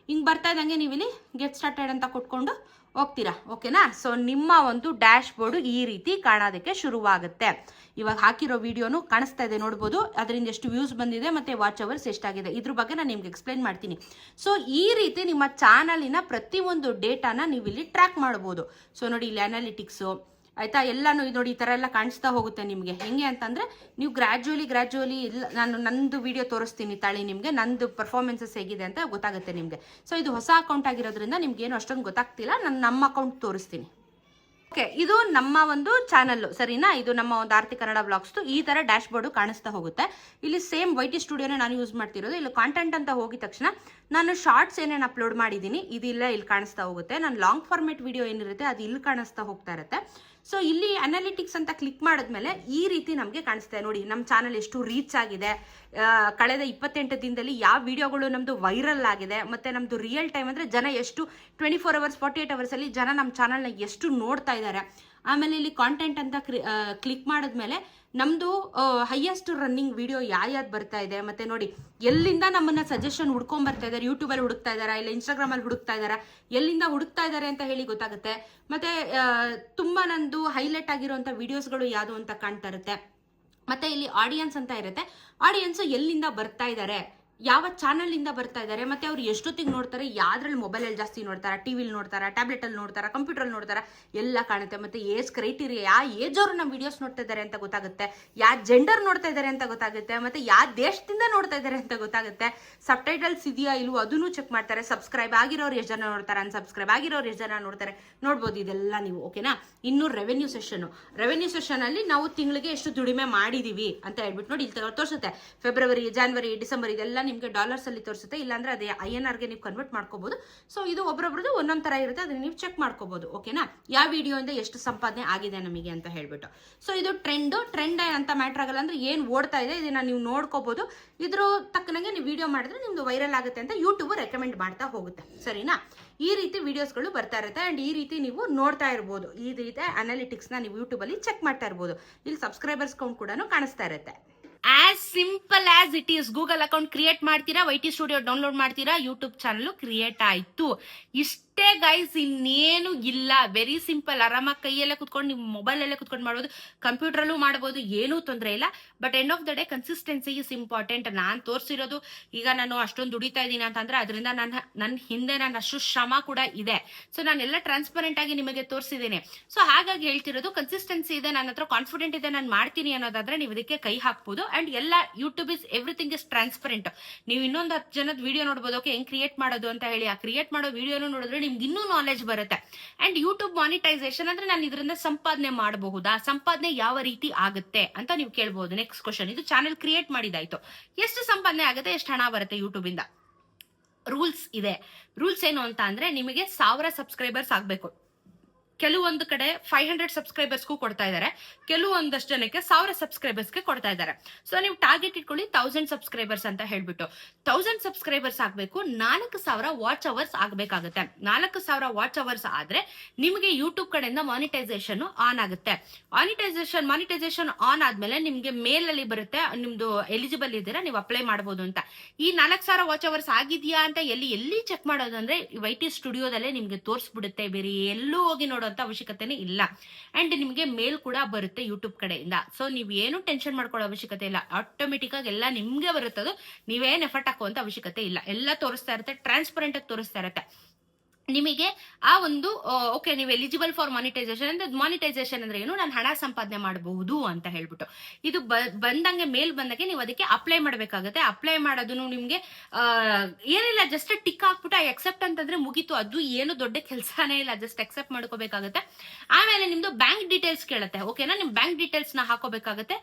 ಹಿಂಗೆ ಬರ್ತಾ ಇದ್ದಂಗೆ ನೀವು ಇಲ್ಲಿ ಗೆಟ್ ಸ್ಟಾರ್ಟೆಡ್ ಅಂತ ಕೊಟ್ಕೊಂಡು ಹೋಗ್ತೀರಾ. ಓಕೆನಾ? ಸೊ ನಿಮ್ಮ ಒಂದು ಡ್ಯಾಶ್ ಬೋರ್ಡು ಈ ರೀತಿ ಕಾಣೋದಕ್ಕೆ ಶುರುವಾಗುತ್ತೆ. ಇವಾಗ ಹಾಕಿರೋ ವಿಡಿಯೋನು ಕಾಣಿಸ್ತಾ ಇದೆ, ನೋಡ್ಬೋದು. ಅದರಿಂದ ಎಷ್ಟು ವ್ಯೂಸ್ ಬಂದಿದೆ ಮತ್ತು ವಾಚ್ ಅವರ್ಸ್ ಎಷ್ಟಾಗಿದೆ, ಇದ್ರ ಬಗ್ಗೆ ನಾನು ನಿಮ್ಗೆ ಎಕ್ಸ್ಪ್ಲೈನ್ ಮಾಡ್ತೀನಿ. ಸೊ ಈ ರೀತಿ ನಿಮ್ಮ ಚಾನಲಿನ ಪ್ರತಿಯೊಂದು ಡೇಟಾನ ನೀವು ಇಲ್ಲಿ ಟ್ರ್ಯಾಕ್ ಮಾಡ್ಬೋದು. ಸೊ ನೋಡಿ ಇಲ್ಲಿ ಅನಾಲಿಟಿಕ್ಸು ಆಯಿತಾ, ಎಲ್ಲನೂ ಇದು ನೋಡಿ ಈ ಥರ ಎಲ್ಲ ಕಾಣಿಸ್ತಾ ಹೋಗುತ್ತೆ ನಿಮಗೆ. ಹೆಂಗೆ ಅಂತಂದರೆ ನೀವು ಗ್ರ್ಯಾಜುವಲಿ ಇಲ್ಲ, ನಾನು ನಂದು ವಿಡಿಯೋ ತೋರಿಸ್ತೀನಿ ತಾಳಿ ನಿಮಗೆ, ನಂದು ಪರ್ಫಾರ್ಮೆನ್ಸಸ್ ಹೇಗಿದೆ ಅಂತ ಗೊತ್ತಾಗುತ್ತೆ ನಿಮಗೆ. ಸೊ ಇದು ಹೊಸ ಅಕೌಂಟ್ ಆಗಿರೋದ್ರಿಂದ ನಿಮ್ಗೇನು ಅಷ್ಟೊಂದು ಗೊತ್ತಾಗ್ತಿಲ್ಲ, ನಾನು ನಮ್ಮ ಅಕೌಂಟ್ ತೋರಿಸ್ತೀನಿ. ಓಕೆ, ಇದು ನಮ್ಮ ಒಂದು ಚಾನಲ್ ಸರಿನಾ. ಇದು ನಮ್ಮ ಒಂದು ಆರ್ತಿ ಕನ್ನಡ ಬ್ಲಾಗ್ಸ್. ಈ ತರ ಡ್ಯಾಶ್ ಬೋರ್ಡ್ ಕಾಣಿಸ್ತಾ ಹೋಗುತ್ತೆ. ಇಲ್ಲಿ ಸೇಮ್ ವೈಟಿ ಸ್ಟುಡಿಯೋನೇ ನಾನು ಯೂಸ್ ಮಾಡ್ತಿರೋದು. ಇಲ್ಲಿ ಕಾಂಟೆಂಟ್ ಅಂತ ಹೋಗಿದ ತಕ್ಷಣ ನಾನು ಶಾರ್ಟ್ಸ್ ಏನೇನು ಅಪ್ಲೋಡ್ ಮಾಡಿದ್ದೀನಿ ಇದಿಲ್ಲ ಇಲ್ಲಿ ಕಾಣಿಸ್ತಾ ಹೋಗುತ್ತೆ. ನಾನು ಲಾಂಗ್ ಫಾರ್ಮೇಟ್ ವಿಡಿಯೋ ಏನಿರುತ್ತೆ ಅದು ಇಲ್ಲಿ ಕಾಣಿಸ್ತಾ ಹೋಗ್ತಾ ಇರುತ್ತೆ. ಸೊ ಇಲ್ಲಿ ಅನಾಲಿಟಿಕ್ಸ್ ಅಂತ ಕ್ಲಿಕ್ ಮಾಡಿದ್ಮೇಲೆ ಈ ರೀತಿ ನಮಗೆ ಕಾಣಿಸ್ತಾ ಇದೆ ನೋಡಿ, ನಮ್ಮ ಚಾನಲ್ ಎಷ್ಟು ರೀಚ್ ಆಗಿದೆ, ಕಳೆದ 28 ದಿನದಲ್ಲಿ ಯಾವ ವಿಡಿಯೋಗಳು ನಮ್ದು ವೈರಲ್ ಆಗಿದೆ, ಮತ್ತೆ ನಮ್ದು ರಿಯಲ್ ಟೈಮ್ ಅಂದ್ರೆ ಜನ ಎಷ್ಟು 24 ಅವರ್ಸ್ 48 ಅವರ್ಸ್ ಅಲ್ಲಿ ಜನ ನಮ್ಮ ಚಾನಲ್ನ ಎಷ್ಟು ನೋಡ್ತಾ ಇದ್ದಾರೆ. ಆಮೇಲೆ ಇಲ್ಲಿ ಕಾಂಟೆಂಟ್ ಅಂತ ಕ್ಲಿಕ್ ಮಾಡಿದ್ಮೇಲೆ ನಮ್ದು ಹೈಯೆಸ್ಟ್ ರನ್ನಿಂಗ್ ವಿಡಿಯೋ ಯಾವ್ದು ಬರ್ತಾ ಇದೆ, ಮತ್ತೆ ನೋಡಿ ಎಲ್ಲಿಂದ ನಮ್ಮನ್ನ ಸಜೆಷನ್ ಹುಡ್ಕೊಂಡ್ ಬರ್ತಾ ಇದ್ದಾರೆ, ಯೂಟ್ಯೂಬಲ್ಲಿ ಹುಡುಕ್ತಾ ಇದಾರಾ ಇಲ್ಲ ಇನ್ಸ್ಟಾಗ್ರಾಮ್ ಅಲ್ಲಿ ಹುಡುಕ್ತಾ ಇದಾರಾ, ಎಲ್ಲಿಂದ ಹುಡುಕ್ತಾ ಇದ್ದಾರೆ ಅಂತ ಹೇಳಿ ಗೊತ್ತಾಗುತ್ತೆ. ಮತ್ತೆ ತುಂಬಾ ನಂದು ಹೈಲೈಟ್ ಆಗಿರುವಂತ ವಿಡಿಯೋಸ್ಗಳು ಯಾವುದು ಅಂತ ಕಾಣ್ತಾ ಇರುತ್ತೆ. ಮತ್ತೆ ಇಲ್ಲಿ ಆಡಿಯನ್ಸ್ ಅಂತ ಇರುತ್ತೆ, ಆಡಿಯನ್ಸ್ ಎಲ್ಲಿಂದ ಬರ್ತಾ ಇದ್ದಾರೆ, ಯಾವ ಚಾನಲ್ ಇಂದ ಬರ್ತಾ ಇದ್ದಾರೆ, ಮತ್ತೆ ಅವ್ರು ಎಷ್ಟೊತ್ತಿಗೆ ನೋಡ್ತಾರೆ, ಯಾವ್ದ್ರಲ್ಲಿ ಮೊಬೈಲಲ್ಲಿ ಜಾಸ್ತಿ ನೋಡ್ತಾರ, ಟಿವಿಲಿ ನೋಡ್ತಾರ, ಟ್ಯಾಬ್ಲೆಟ್ ಅಲ್ಲಿ ನೋಡ್ತಾರ, ಕಂಪ್ಯೂಟರ್ ಅಲ್ಲಿ ನೋಡ್ತಾರ, ಎಲ್ಲ ಕಾಣುತ್ತೆ. ಮತ್ತೆ ಏಜ್ ಕ್ರೈಟೀರಿಯಾ ಯಾವ ಏಜ್ ಅವರು ನಮ್ಮ ವಿಡಿಯೋಸ್ ನೋಡ್ತಾ ಇದ್ದಾರೆ ಅಂತ ಗೊತ್ತಾಗುತ್ತೆ, ಯಾವ ಜೆಂಡರ್ ನೋಡ್ತಾ ಇದ್ದಾರೆ ಅಂತ ಗೊತ್ತಾಗುತ್ತೆ, ಮತ್ತೆ ಯಾವ ದೇಶದಿಂದ ನೋಡ್ತಾ ಇದ್ದಾರೆ ಅಂತ ಗೊತ್ತಾಗುತ್ತೆ. ಸಬ್ ಟೈಟಲ್ಸ್ ಇದೆಯಾ ಇಲ್ವೋ ಅದನ್ನು ಚೆಕ್ ಮಾಡ್ತಾರೆ. ಸಬ್ಸ್ಕ್ರೈಬ್ ಆಗಿರೋರು ಎಷ್ಟು ಜನ ನೋಡ್ತಾರೆ, ಅನ್ಸಬ್ಸ್ಕ್ರೈಬ್ ಆಗಿರೋರು ಎಷ್ಟು ಜನ ನೋಡ್ತಾರೆ ನೋಡ್ಬೋದು ಇದೆಲ್ಲ ನೀವು. ಓಕೆನಾ. ಇನ್ನು ರೆವೆನ್ಯೂ ಸೆಷನ್ ಅಲ್ಲಿ ನಾವು ತಿಂಗಳಿಗೆ ಎಷ್ಟು ದುಡಿಮೆ ಮಾಡಿದೀವಿ ಅಂತ ಹೇಳ್ಬಿಟ್ಟು ನೋಡಿ ಇಲ್ಲಿ ತೋರಿಸುತ್ತೆ. ಫೆಬ್ರವರಿ, ಜಾನ್ವರಿ, ಡಿಸೆಂಬರ್ ಇದೆಲ್ಲ ನಿಮ್ಗೆ ಡಾಲರ್ಸ್ ಅಲ್ಲಿ ತೋರಿಸುತ್ತೆ. ಇಲ್ಲಾಂದ್ರೆ ಅದೇ INR ಗೆ ನೀವು ಕನ್ವರ್ಟ್ ಮಾಡ್ಕೋಬಹುದು. ಸೊ ಇದು ಒಬ್ಬರೊಬ್ರದ್ದು ಒಂದೊಂದ್ ತರ ಇರುತ್ತೆ, ಅದನ್ನ ನೀವು ಚೆಕ್ ಮಾಡ್ಕೋಬಹುದು. ಓಕೆನಾ. ಯಾವ ವಿಡಿಯೋಯಿಂದ ಎಷ್ಟು ಸಂಪಾದನೆ ಆಗಿದೆ ನಮಗೆ ಅಂತ ಹೇಳ್ಬಿಟ್ಟು. ಸೊ ಇದು ಟ್ರೆಂಡ್ ಅಂತ ಮ್ಯಾಟರ್ ಆಗಲ್ಲ, ಅಂದ್ರೆ ಏನ್ ಓಡ್ತಾ ಇದೆ ಇದನ್ನ ನೀವು ನೋಡ್ಕೋಬಹುದು. ಇದ್ರ ತಕ್ಕನಂಗೆ ನೀವು ವಿಡಿಯೋ ಮಾಡಿದ್ರೆ ನಿಮ್ದು ವೈರಲ್ ಆಗುತ್ತೆ ಅಂತ ಯೂಟ್ಯೂಬ್ ರೆಕಮೆಂಡ್ ಮಾಡ್ತಾ ಹೋಗುತ್ತೆ. ಸರಿನಾ. ಈ ರೀತಿ ವಿಡಿಯೋಸ್ಗಳು ಬರ್ತಾ ಇರುತ್ತೆ ಅಂಡ್ ಈ ರೀತಿ ನೀವು ನೋಡ್ತಾ ಇರ್ಬೋದು. ಈ ರೀತಿ ಅನಾಲಿಟಿಕ್ಸ್ ನ ನೀವು ಯೂಟ್ಯೂಬ್ ಅಲ್ಲಿ ಚೆಕ್ ಮಾಡ್ತಾ ಇರ್ಬೋದು. ಇಲ್ಲಿ ಸಬ್ಸ್ಕ್ರೈಬರ್ಸ್ ಕೌಂಟ್ ಕೂಡ ಕಾಣಿಸ್ತಾ ಇರುತ್ತೆ. As simple as it is. Google account create ಮಾಡ್ತೀರಾ, ವೈಟಿ ಸ್ಟುಡಿಯೋ ಡೌನ್ಲೋಡ್ ಮಾಡ್ತೀರಾ, ಯೂಟ್ಯೂಬ್ ಚಾನಲ್ ಕ್ರಿಯೇಟ್ ಆಯ್ತು. ಇಷ್ಟೇ ಗೈಸ್, ಇನ್ನೇನು ಇಲ್ಲ. Very simple. ಆರಾಮಾಗಿ ಕೈಯಲ್ಲೇ ಕುತ್ಕೊಂಡು ನೀವು ಮೊಬೈಲ್ ಅಲ್ಲೇ ಕುತ್ಕೊಂಡು ಮಾಡ್ಬೋದು, ಕಂಪ್ಯೂಟರ್ಲ್ಲೂ ಮಾಡ್ಬೋದು, ಏನೂ ತೊಂದರೆ ಇಲ್ಲ. But end of the day consistency is important. ನಾನು ತೋರಿಸಿರೋದು ಈಗ ನಾನು ಅಷ್ಟೊಂದು ದುಡಿತಾ ಇದ್ದೀನಿ ಅಂತಂದ್ರೆ ಅದರಿಂದ ನನ್ನ ಹಿಂದೆ ನಾನು ಅಷ್ಟು ಶ್ರಮ ಕೂಡ ಇದೆ. ಸೊ ನಾನೆಲ್ಲ ಟ್ರಾನ್ಸ್ಪರೆಂಟ್ ಆಗಿ ನಿಮಗೆ ತೋರಿಸಿದ್ದೇನೆ. ಸೊ ಹಾಗಾಗಿ ಹೇಳ್ತಿರೋದು ಕನ್ಸಿಸ್ಟೆನ್ಸಿ ಇದೆ, ನನ್ನ ಹತ್ರ ಕಾನ್ಫಿಡೆಂಟ್ ಇದೆ, ನಾನು ಮಾಡ್ತೀನಿ ಅನ್ನೋದಾದ್ರೆ ನೀವು ಇದಕ್ಕೆ ಕೈ ಹಾಕ್ಬೋದು. ಅಂಡ್ ಎಲ್ಲ YouTube is everything is transparent. ನೀವು ಇನ್ನೊಂದು 10 ಜನದ ವಿಡಿಯೋ ನೋಡ್ಬೋದು, ಓಕೆ ಹೆಂಗ್ ಕ್ರಿಯೇಟ್ ಮಾಡೋದು ಅಂತ ಹೇಳಿ. ಆ ಕ್ರಿಯೇಟ್ ಮಾಡೋ ವಿಡಿಯೋನು ನೋಡಿದ್ರೆ ನಿಮ್ಗೆ ಇನ್ನೂ ನಾಲೆಜ್ ಬರುತ್ತೆ. ಅಂಡ್ ಯೂಟ್ಯೂಬ್ ಮಾನಿಟೈಸೇಷನ್ ಅಂದ್ರೆ ನಾನು ಇದರಿಂದ ಸಂಪಾದನೆ ಮಾಡಬಹುದಾ, ಸಂಪಾದನೆ ಯಾವ ರೀತಿ ಆಗುತ್ತೆ ಅಂತ ನೀವು ಕೇಳಬಹುದು. Next question. ಇದು ಚಾನೆಲ್ ಕ್ರಿಯೇಟ್ ಮಾಡಿದಾಯ್ತು, ಎಷ್ಟು ಸಂಪಾದನೆ ಆಗುತ್ತೆ, ಎಷ್ಟು ಹಣ ಬರುತ್ತೆ ಯೂಟ್ಯೂಬ್ ಇಂದ. ರೂಲ್ಸ್ ಇದೆ. ರೂಲ್ಸ್ ಏನು ಅಂತ ಅಂದ್ರೆ ನಿಮಗೆ 1000 ಸಬ್ಸ್ಕ್ರೈಬರ್ಸ್ ಆಗ್ಬೇಕು. ಕೆಲವೊಂದು ಕಡೆ 500 ಸಬ್ಸ್ಕ್ರೈಬರ್ಸ್ಗೂ ಕೊಡ್ತಾ ಇದ್ದಾರೆ, ಕೆಲವೊಂದಷ್ಟು ಜನಕ್ಕೆ 1000 ಸಬ್ಸ್ಕ್ರೈಬರ್ಸ್ಗೆ ಕೊಡ್ತಾ ಇದ್ದಾರೆ. ಸೊ ನೀವು ಟಾರ್ಗೆಟ್ ಇಟ್ಕೊಳ್ಳಿ 1000 ಸಬ್ಸ್ಕ್ರೈಬರ್ಸ್ ಅಂತ ಹೇಳ್ಬಿಟ್ಟು. 1000 ಸಬ್ಸ್ಕ್ರೈಬರ್ಸ್ ಆಗ್ಬೇಕು, 4000 ವಾಚ್ ಅವರ್ಸ್ ಆಗ್ಬೇಕಾಗುತ್ತೆ. 4000 ವಾಚ್ ಅವರ್ಸ್ ಆದ್ರೆ ನಿಮಗೆ ಯೂಟ್ಯೂಬ್ ಕಡೆಯಿಂದ ಮಾನಿಟೈಸೇಷನ್ ಆನ್ ಆಗುತ್ತೆ. ಮಾನಿಟೈಸೇಷನ್ ಆನ್ ಆದ್ಮೇಲೆ ನಿಮ್ಗೆ ಮೇಲ್ ಅಲ್ಲಿ ಬರುತ್ತೆ ನಿಮ್ದು ಎಲಿಜಿಬಲ್ ಇದ್ದೀರಾ, ನೀವು ಅಪ್ಲೈ ಮಾಡಬಹುದು ಅಂತ. ಈ 4000 ವಾಚ್ ಅವರ್ಸ್ ಆಗಿದೆಯಾ ಅಂತ ಎಲ್ಲಿ ಚೆಕ್ ಮಾಡೋದು ಅಂದ್ರೆ ವೈಟಿ ಸ್ಟುಡಿಯೋದಲ್ಲೇ ನಿಮ್ಗೆ ತೋರಿಸ್ಬಿಡುತ್ತೆ. ಬೇರೆ ಎಲ್ಲೂ ಹೋಗಿ ನೋಡೋ ಅವಶ್ಯಕತೆನೇ ಇಲ್ಲ. ಅಂಡ್ ನಿಮ್ಗೆ ಮೇಲ್ ಕೂಡ ಬರುತ್ತೆ ಯೂಟ್ಯೂಬ್ ಕಡೆಯಿಂದ. ಸೊ ನೀವ್ ಏನು ಟೆನ್ಷನ್ ಮಾಡ್ಕೊಳ್ಳೋ ಅವಶ್ಯಕತೆ ಇಲ್ಲ, ಆಟೋಮೆಟಿಕ್ ಆಗಿ ಎಲ್ಲ ನಿಮ್ಗೆ ಬರುತ್ತದು. ನೀವೇನ್ ಎಫರ್ಟ್ ಹಾಕುವಂತ ಅವಶ್ಯಕತೆ ಇಲ್ಲ. ಎಲ್ಲ ತೋರಿಸ್ತಾ ಇರುತ್ತೆ, ಟ್ರಾನ್ಸ್ಪರೆಂಟ್ ಆಗಿ ತೋರಿಸ್ತಾ ಇರುತ್ತೆ ನಿಮಗೆ. ಆ ಒಂದು ಓಕೆ ನೀವು ಎಲಿಜಿಬಲ್ ಫಾರ್ ಮಾನಿಟೈಸೇಷನ್ ಅಂದ್ರೆ ಮಾನಿಟೈಸೇಷನ್ ಅಂದ್ರೆ ಏನು, ನಾನು ಹಣ ಸಂಪಾದನೆ ಮಾಡಬಹುದು ಅಂತ ಹೇಳ್ಬಿಟ್ಟು. ಇದು ಬಂದಂಗೆ ಮೇಲ್ ಬಂದಂಗೆ ನೀವು ಅದಕ್ಕೆ ಅಪ್ಲೈ ಮಾಡ್ಬೇಕಾಗುತ್ತೆ. ಅಪ್ಲೈ ಮಾಡೋದನ್ನು ನಿಮ್ಗೆ ಏನಿಲ್ಲ, ಜಸ್ಟ್ ಟಿಕ್ ಹಾಕ್ಬಿಟ್ಟು ಎಕ್ಸೆಪ್ಟ್ ಅಂತಂದ್ರೆ ಮುಗೀತು. ಅದು ಏನು ದೊಡ್ಡ ಕೆಲಸನೇ ಇಲ್ಲ, ಜಸ್ಟ್ ಎಕ್ಸೆಪ್ಟ್ ಮಾಡ್ಕೋಬೇಕಾಗುತ್ತೆ. ಆಮೇಲೆ ನಿಮ್ದು ಬ್ಯಾಂಕ್ ಡೀಟೇಲ್ಸ್ ಕೇಳುತ್ತೆ. ಓಕೆನಾ. ನಿಮ್ ಬ್ಯಾಂಕ್ ಡೀಟೇಲ್ಸ್ ನ ಹಾಕೋಬೇಕಾಗುತ್ತೆ.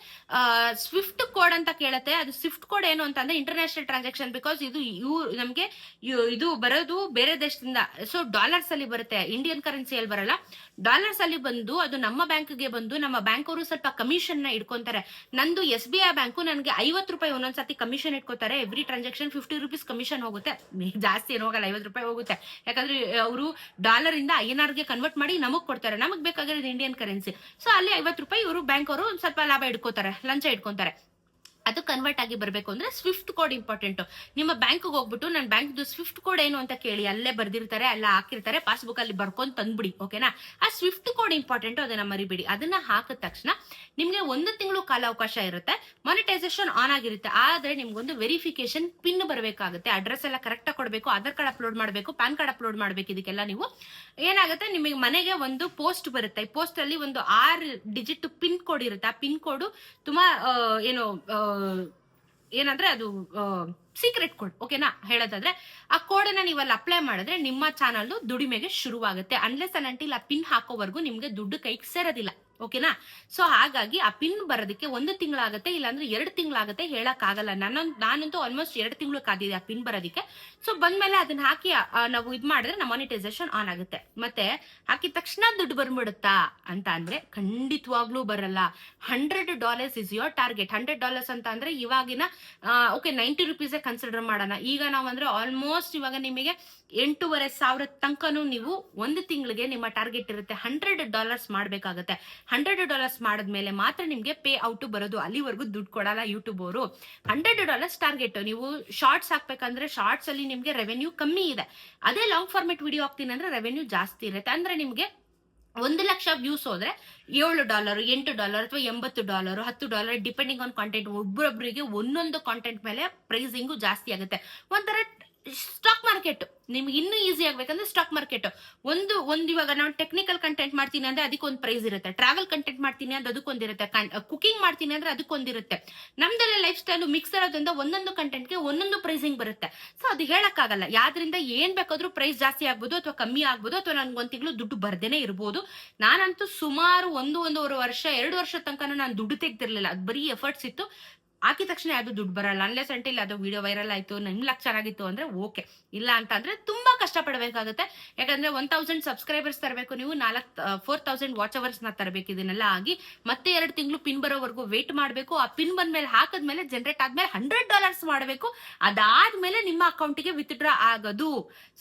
ಸ್ವಿಫ್ಟ್ ಕೋಡ್ ಅಂತ ಕೇಳುತ್ತೆ. ಅದು ಸ್ವಿಫ್ಟ್ ಕೋಡ್ ಏನು ಅಂತಂದ್ರೆ ಇಂಟರ್ನ್ಯಾಷನಲ್ ಟ್ರಾನ್ಸಾಕ್ಷನ್, ಬಿಕಾಸ್ ಇದು ನಮ್ಗೆ ಇದು ಬರೋದು ಬೇರೆ ದೇಶದಿಂದ. ಸೊ ಡಾಲರ್ಸ್ ಅಲ್ಲಿ ಬರುತ್ತೆ, ಇಂಡಿಯನ್ ಕರೆನ್ಸಿಯಲ್ಲಿ ಬರಲ್ಲ. ಡಾಲರ್ಸ್ ಅಲ್ಲಿ ಬಂದು ಅದು ನಮ್ಮ ಬ್ಯಾಂಕ್ಗೆ ಬಂದು ನಮ್ಮ ಬ್ಯಾಂಕ್ ಅವರು ಸ್ವಲ್ಪ ಕಮಿಷನ್ ನ ಇಟ್ಕೊಂತಾರೆ. ನಂದು SBI ಬ್ಯಾಂಕು ನನಗೆ 50 ರೂಪಾಯಿ ಒಂದೊಂದ್ಸತಿ ಕಮಿಷನ್ ಇಟ್ಕೋತಾರೆ. ಎವ್ರಿ ಟ್ರಾನ್ಸಾಕ್ಷನ್ 50 ರುಪೀಸ್ ಕಮಿಷನ್ ಹೋಗುತ್ತೆ. ಜಾಸ್ತಿ ಏನು ಹೋಗಲ್ಲ, 50 ರೂಪಾಯಿ ಹೋಗುತ್ತೆ. ಯಾಕಂದ್ರೆ ಅವರು ಡಾಲರ್ ಇಂದ INR ಗೆ ಕನ್ವರ್ಟ್ ಮಾಡಿ ನಮಗ್ ಕೊಡ್ತಾರೆ. ನಮಗ್ ಬೇಕಾಗಿರೋದು ಇಂಡಿಯನ್ ಕರೆನ್ಸಿ. ಸೊ ಅಲ್ಲಿ 50 ರೂಪಾಯಿ ಇವರು ಬ್ಯಾಂಕ್ ಅವರು ಸ್ವಲ್ಪ ಲಾಭ ಇಟ್ಕೋತಾರೆ, ಲಂಚ ಇಟ್ಕೊಂತಾರೆ. ಅದು ಕನ್ವರ್ಟ್ ಆಗಿ ಬರಬೇಕು ಅಂದ್ರೆ ಸ್ವಿಫ್ಟ್ ಕೋಡ್ ಇಂಪಾರ್ಟೆಂಟ್. ನಿಮ್ಮ ಬ್ಯಾಂಕ್ ಹೋಗ್ಬಿಟ್ಟು ನನ್ನ ಬ್ಯಾಂಕ್ ಸ್ವಿಫ್ಟ್ ಕೋಡ್ ಏನು ಅಂತ ಕೇಳಿ, ಅಲ್ಲೇ ಬರ್ದಿರ್ತಾರೆ, ಅಲ್ಲ ಹಾಕಿರ್ತಾರೆ, ಪಾಸ್ಬುಕ್ ಅಲ್ಲಿ ಬರ್ಕೊಂಡ್ ತಂದ್ಬಿಡಿ. ಓಕೆನಾ. ಆ ಸ್ವಿಫ್ಟ್ ಕೋಡ್ ಇಂಪಾರ್ಟೆಂಟ್, ಅದನ್ನ ಮರಿಬಿಡಿ. ಅದನ್ನ ಹಾಕಿದ ತಕ್ಷಣ ನಿಮ್ಗೆ 1 ತಿಂಗಳು ಕಾಲಾವಕಾಶ ಇರುತ್ತೆ. ಮಾನಿಟೈಸೇಷನ್ ಆನ್ ಆಗಿರುತ್ತೆ. ಆದ್ರೆ ನಿಮ್ಗೊಂದು ವೆರಿಫಿಕೇಶನ್ ಪಿನ್ ಬರಬೇಕಾಗುತ್ತೆ. ಅಡ್ರೆಸ್ ಎಲ್ಲ ಕರೆಕ್ಟ್ ಆಗಿ ಕೊಡಬೇಕು, ಆಧಾರ್ ಕಾರ್ಡ್ ಅಪ್ಲೋಡ್ ಮಾಡಬೇಕು, ಪ್ಯಾನ್ ಕಾರ್ಡ್ ಅಪ್ಲೋಡ್ ಮಾಡಬೇಕು. ಇದಕ್ಕೆಲ್ಲ ನೀವು ಏನಾಗುತ್ತೆ, ನಿಮಗೆ ಮನೆಗೆ ಒಂದು ಪೋಸ್ಟ್ ಬರುತ್ತೆ. ಪೋಸ್ಟ್ ಅಲ್ಲಿ ಒಂದು 6 ಡಿಜಿಟ್ ಪಿನ್ ಕೋಡ್ ಇರುತ್ತೆ. ಆ ಪಿನ್ ಕೋಡ್ ತುಂಬಾ ಏನಂದ್ರೆ ಅದು ಸೀಕ್ರೆಟ್ ಕೋಡ್, ಓಕೆನಾ ಹೇಳೋದಾದ್ರೆ ಆ ಕೋಡನ್ನ ನೀವು ಅಲ್ಲಿ ಅಪ್ಲೈ ಮಾಡಿದ್ರೆ ನಿಮ್ಮ ಚಾನಲ್ ದುಡಿಮೆಗೆ ಶುರುವಾಗುತ್ತೆ. ಅನ್ಲೆಸ್ ಅಂಡ್ ಅಂಟಿಲ್ ಆ ಪಿನ್ ಹಾಕೋವರೆಗೂ ನಿಮ್ಗೆ ದುಡ್ಡು ಕೈಗೆ ಸೇರೋದಿಲ್ಲ, ಓಕೆನಾ. ಸೊ ಹಾಗಾಗಿ ಆ ಪಿನ್ ಬರೋದಕ್ಕೆ 1 ತಿಂಗಳಾಗುತ್ತೆ, ಇಲ್ಲಾಂದ್ರೆ 2 ತಿಂಗಳಾಗುತ್ತೆ, ಹೇಳಕ್ ಆಗಲ್ಲ. ನಾನಂತೂ ಆಲ್ಮೋಸ್ಟ್ 2 ತಿಂಗಳು ಕಾದಿದೆ ಆ ಪಿನ್ ಬರೋದಕ್ಕೆ. ಸೊ ಬಂದ್ಮೇಲೆ ಅದನ್ನ ಹಾಕಿ ನಾವು ಇದ್ ಮಾಡಿದ್ರೆ ನಮ್ಮ ಮಾನಿಟೈಸೇಷನ್ ಆನ್ ಆಗುತ್ತೆ. ಮತ್ತೆ ಹಾಕಿದ ತಕ್ಷಣ ದುಡ್ಡು ಬಂದ್ಬಿಡುತ್ತಾ ಅಂತ ಅಂದ್ರೆ ಖಂಡಿತವಾಗ್ಲೂ ಬರಲ್ಲ. $100 ಇಸ್ ಯೋರ್ ಟಾರ್ಗೆಟ್. $100 ಅಂತ ಅಂದ್ರೆ ಇವಾಗಿನ ಓಕೆ 90 ರುಪೀಸೇ ಕನ್ಸಿಡರ್ ಮಾಡೋಣ. ಈಗ ನಾವಂದ್ರೆ ಆಲ್ಮೋಸ್ಟ್ ಇವಾಗ ನಿಮಗೆ 8,500 ತನಕನೂ ನೀವು 1 ತಿಂಗಳಿಗೆ ನಿಮ್ಮ ಟಾರ್ಗೆಟ್ ಇರುತ್ತೆ. $100 ಮಾಡ್ಬೇಕಾಗತ್ತೆ. $100 ಮಾಡಿದ್ಮೇಲೆ ಮಾತ್ರ ನಿಮ್ಗೆ ಪೇ ಔಟ್ ಬರೋದು, ಅಲ್ಲಿವರೆಗೂ ದುಡ್ಡು ಕೊಡಲ್ಲ ಯೂಟ್ಯೂಬ್ ಅವರು. $100 ಟಾರ್ಗೆಟ್. ನೀವು ಶಾರ್ಟ್ಸ್ ಹಾಕ್ಬೇಕಂದ್ರೆ ಶಾರ್ಟ್ಸ್ ಅಲ್ಲಿ ನಿಮ್ಗೆ ರೆವೆನ್ಯೂ ಕಮ್ಮಿ ಇದೆ. ಅದೇ ಲಾಂಗ್ ಫಾರ್ಮೆಟ್ ವಿಡಿಯೋ ಹಾಕ್ತೀನಿ ಅಂದ್ರೆ ರೆವೆನ್ಯೂ ಜಾಸ್ತಿ ಇರುತ್ತೆ. ಅಂದ್ರೆ ನಿಮ್ಗೆ 1,00,000 ವ್ಯೂಸ್ ಹೋದ್ರೆ $7, $8 ಅಥವಾ $80, $10 ಡಿಪೆಂಡಿಂಗ್ ಆನ್ ಕಾಂಟೆಂಟ್. ಒಬ್ಬೊಬ್ಬರಿಗೆ ಒಂದೊಂದು ಕಾಂಟೆಂಟ್ ಮೇಲೆ ಪ್ರೈಸಿಂಗು ಜಾಸ್ತಿ ಆಗುತ್ತೆ. ಒಂಥರ ಸ್ಟಾಕ್ ಮಾರ್ಕೆಟ್. ನಿಮ್ಗೆ ಇನ್ನೂ ಈಸಿ ಆಗ್ಬೇಕಂದ್ರೆ ಸ್ಟಾಕ್ ಮಾರ್ಕೆಟ್. ಒಂದು ಇವಾಗ ನಾವು ಟೆಕ್ನಿಕಲ್ ಕಂಟೆಂಟ್ ಮಾಡ್ತೀನಿ ಅಂದ್ರೆ ಅದಕ್ಕೊಂದು ಪ್ರೈಸ್ ಇರುತ್ತೆ. ಟ್ರಾವೆಲ್ ಕಂಟೆಂಟ್ ಮಾಡ್ತೀನಿ ಅಂದ್ರೆ ಅದಕ್ಕೊಂದಿರುತ್ತೆ. ಕುಕಿಂಗ್ ಮಾಡ್ತೀನಿ ಅಂದ್ರೆ ಅದಕ್ಕೊಂದಿರುತ್ತೆ. ನಮ್ದೆಲ್ಲ ಲೈಫ್ ಸ್ಟೈಲ್ ಮಿಕ್ಸ್ ಇರೋದ್ರಿಂದ ಒಂದೊಂದು ಕಂಟೆಂಟ್ಗೆ ಒಂದೊಂದು ಪ್ರೈಸಿಂಗ್ ಬರುತ್ತೆ. ಸೊ ಅದು ಹೇಳಕ್ಕಾಗಲ್ಲ. ಯಾವ್ದ್ರಿಂದ ಏನ್ ಬೇಕಾದ್ರೂ ಪ್ರೈಸ್ ಜಾಸ್ತಿ ಆಗ್ಬೋದು ಅಥವಾ ಕಮ್ಮಿ ಆಗ್ಬೋದು, ಅಥವಾ ನನ್ಗೆ 1 ತಿಂಗಳು ದುಡ್ಡು ಬರ್ದೇನೆ ಇರ್ಬೋದು. ನಾನಂತೂ ಸುಮಾರು 1.5 ವರ್ಷ 2 ವರ್ಷ ತನಕ ನಾನು ದುಡ್ಡು ತೆಗ್ದಿರ್ಲಿಲ್ಲ. ಅದು ಬರೀ ಎಫರ್ಟ್ಸ್ ಇತ್ತು. ಹಾಕಿದ ತಕ್ಷಣ ಯಾವ್ದು ದುಡ್ಡು ಬರಲ್ಲ. ಅನ್ಲೆಸ್ ಅಂಟಿಲ್ ಅದು ವಿಡಿಯೋ ವೈರಲ್ ಆಯ್ತು, ನಿಮ್ ಲಕ್ ಚೆನ್ನಾಗಿತ್ತು ಅಂದ್ರೆ ಓಕೆ. ಇಲ್ಲ ಅಂತ ಅಂದ್ರೆ ತುಂಬಾ ಕಷ್ಟ ಪಡಬೇಕಾಗುತ್ತೆ. ಯಾಕಂದ್ರೆ 1000 ಸಬ್ಸ್ಕ್ರೈಬರ್ಸ್ ತರಬೇಕು ನೀವು, 4,000 ವಾಚ್ ಅವರ್ಸ್ ನ ತರಬೇಕು. ಇದನ್ನೆಲ್ಲ ಆಗಿ ಮತ್ತೆ 2 ತಿಂಗಳು ಪಿನ್ ಬರೋವರೆಗೂ ವೇಟ್ ಮಾಡ್ಬೇಕು. ಆ ಪಿನ್ ಬಂದ್ಮೇಲೆ ಹಾಕದ್ಮೇಲೆ ಜನರೇಟ್ ಆದ್ಮೇಲೆ $100 ಮಾಡಬೇಕು. ಅದಾದ್ಮೇಲೆ ನಿಮ್ಮ ಅಕೌಂಟಿಗೆ ವಿತ್ಡ್ರಾ ಆಗೋದು.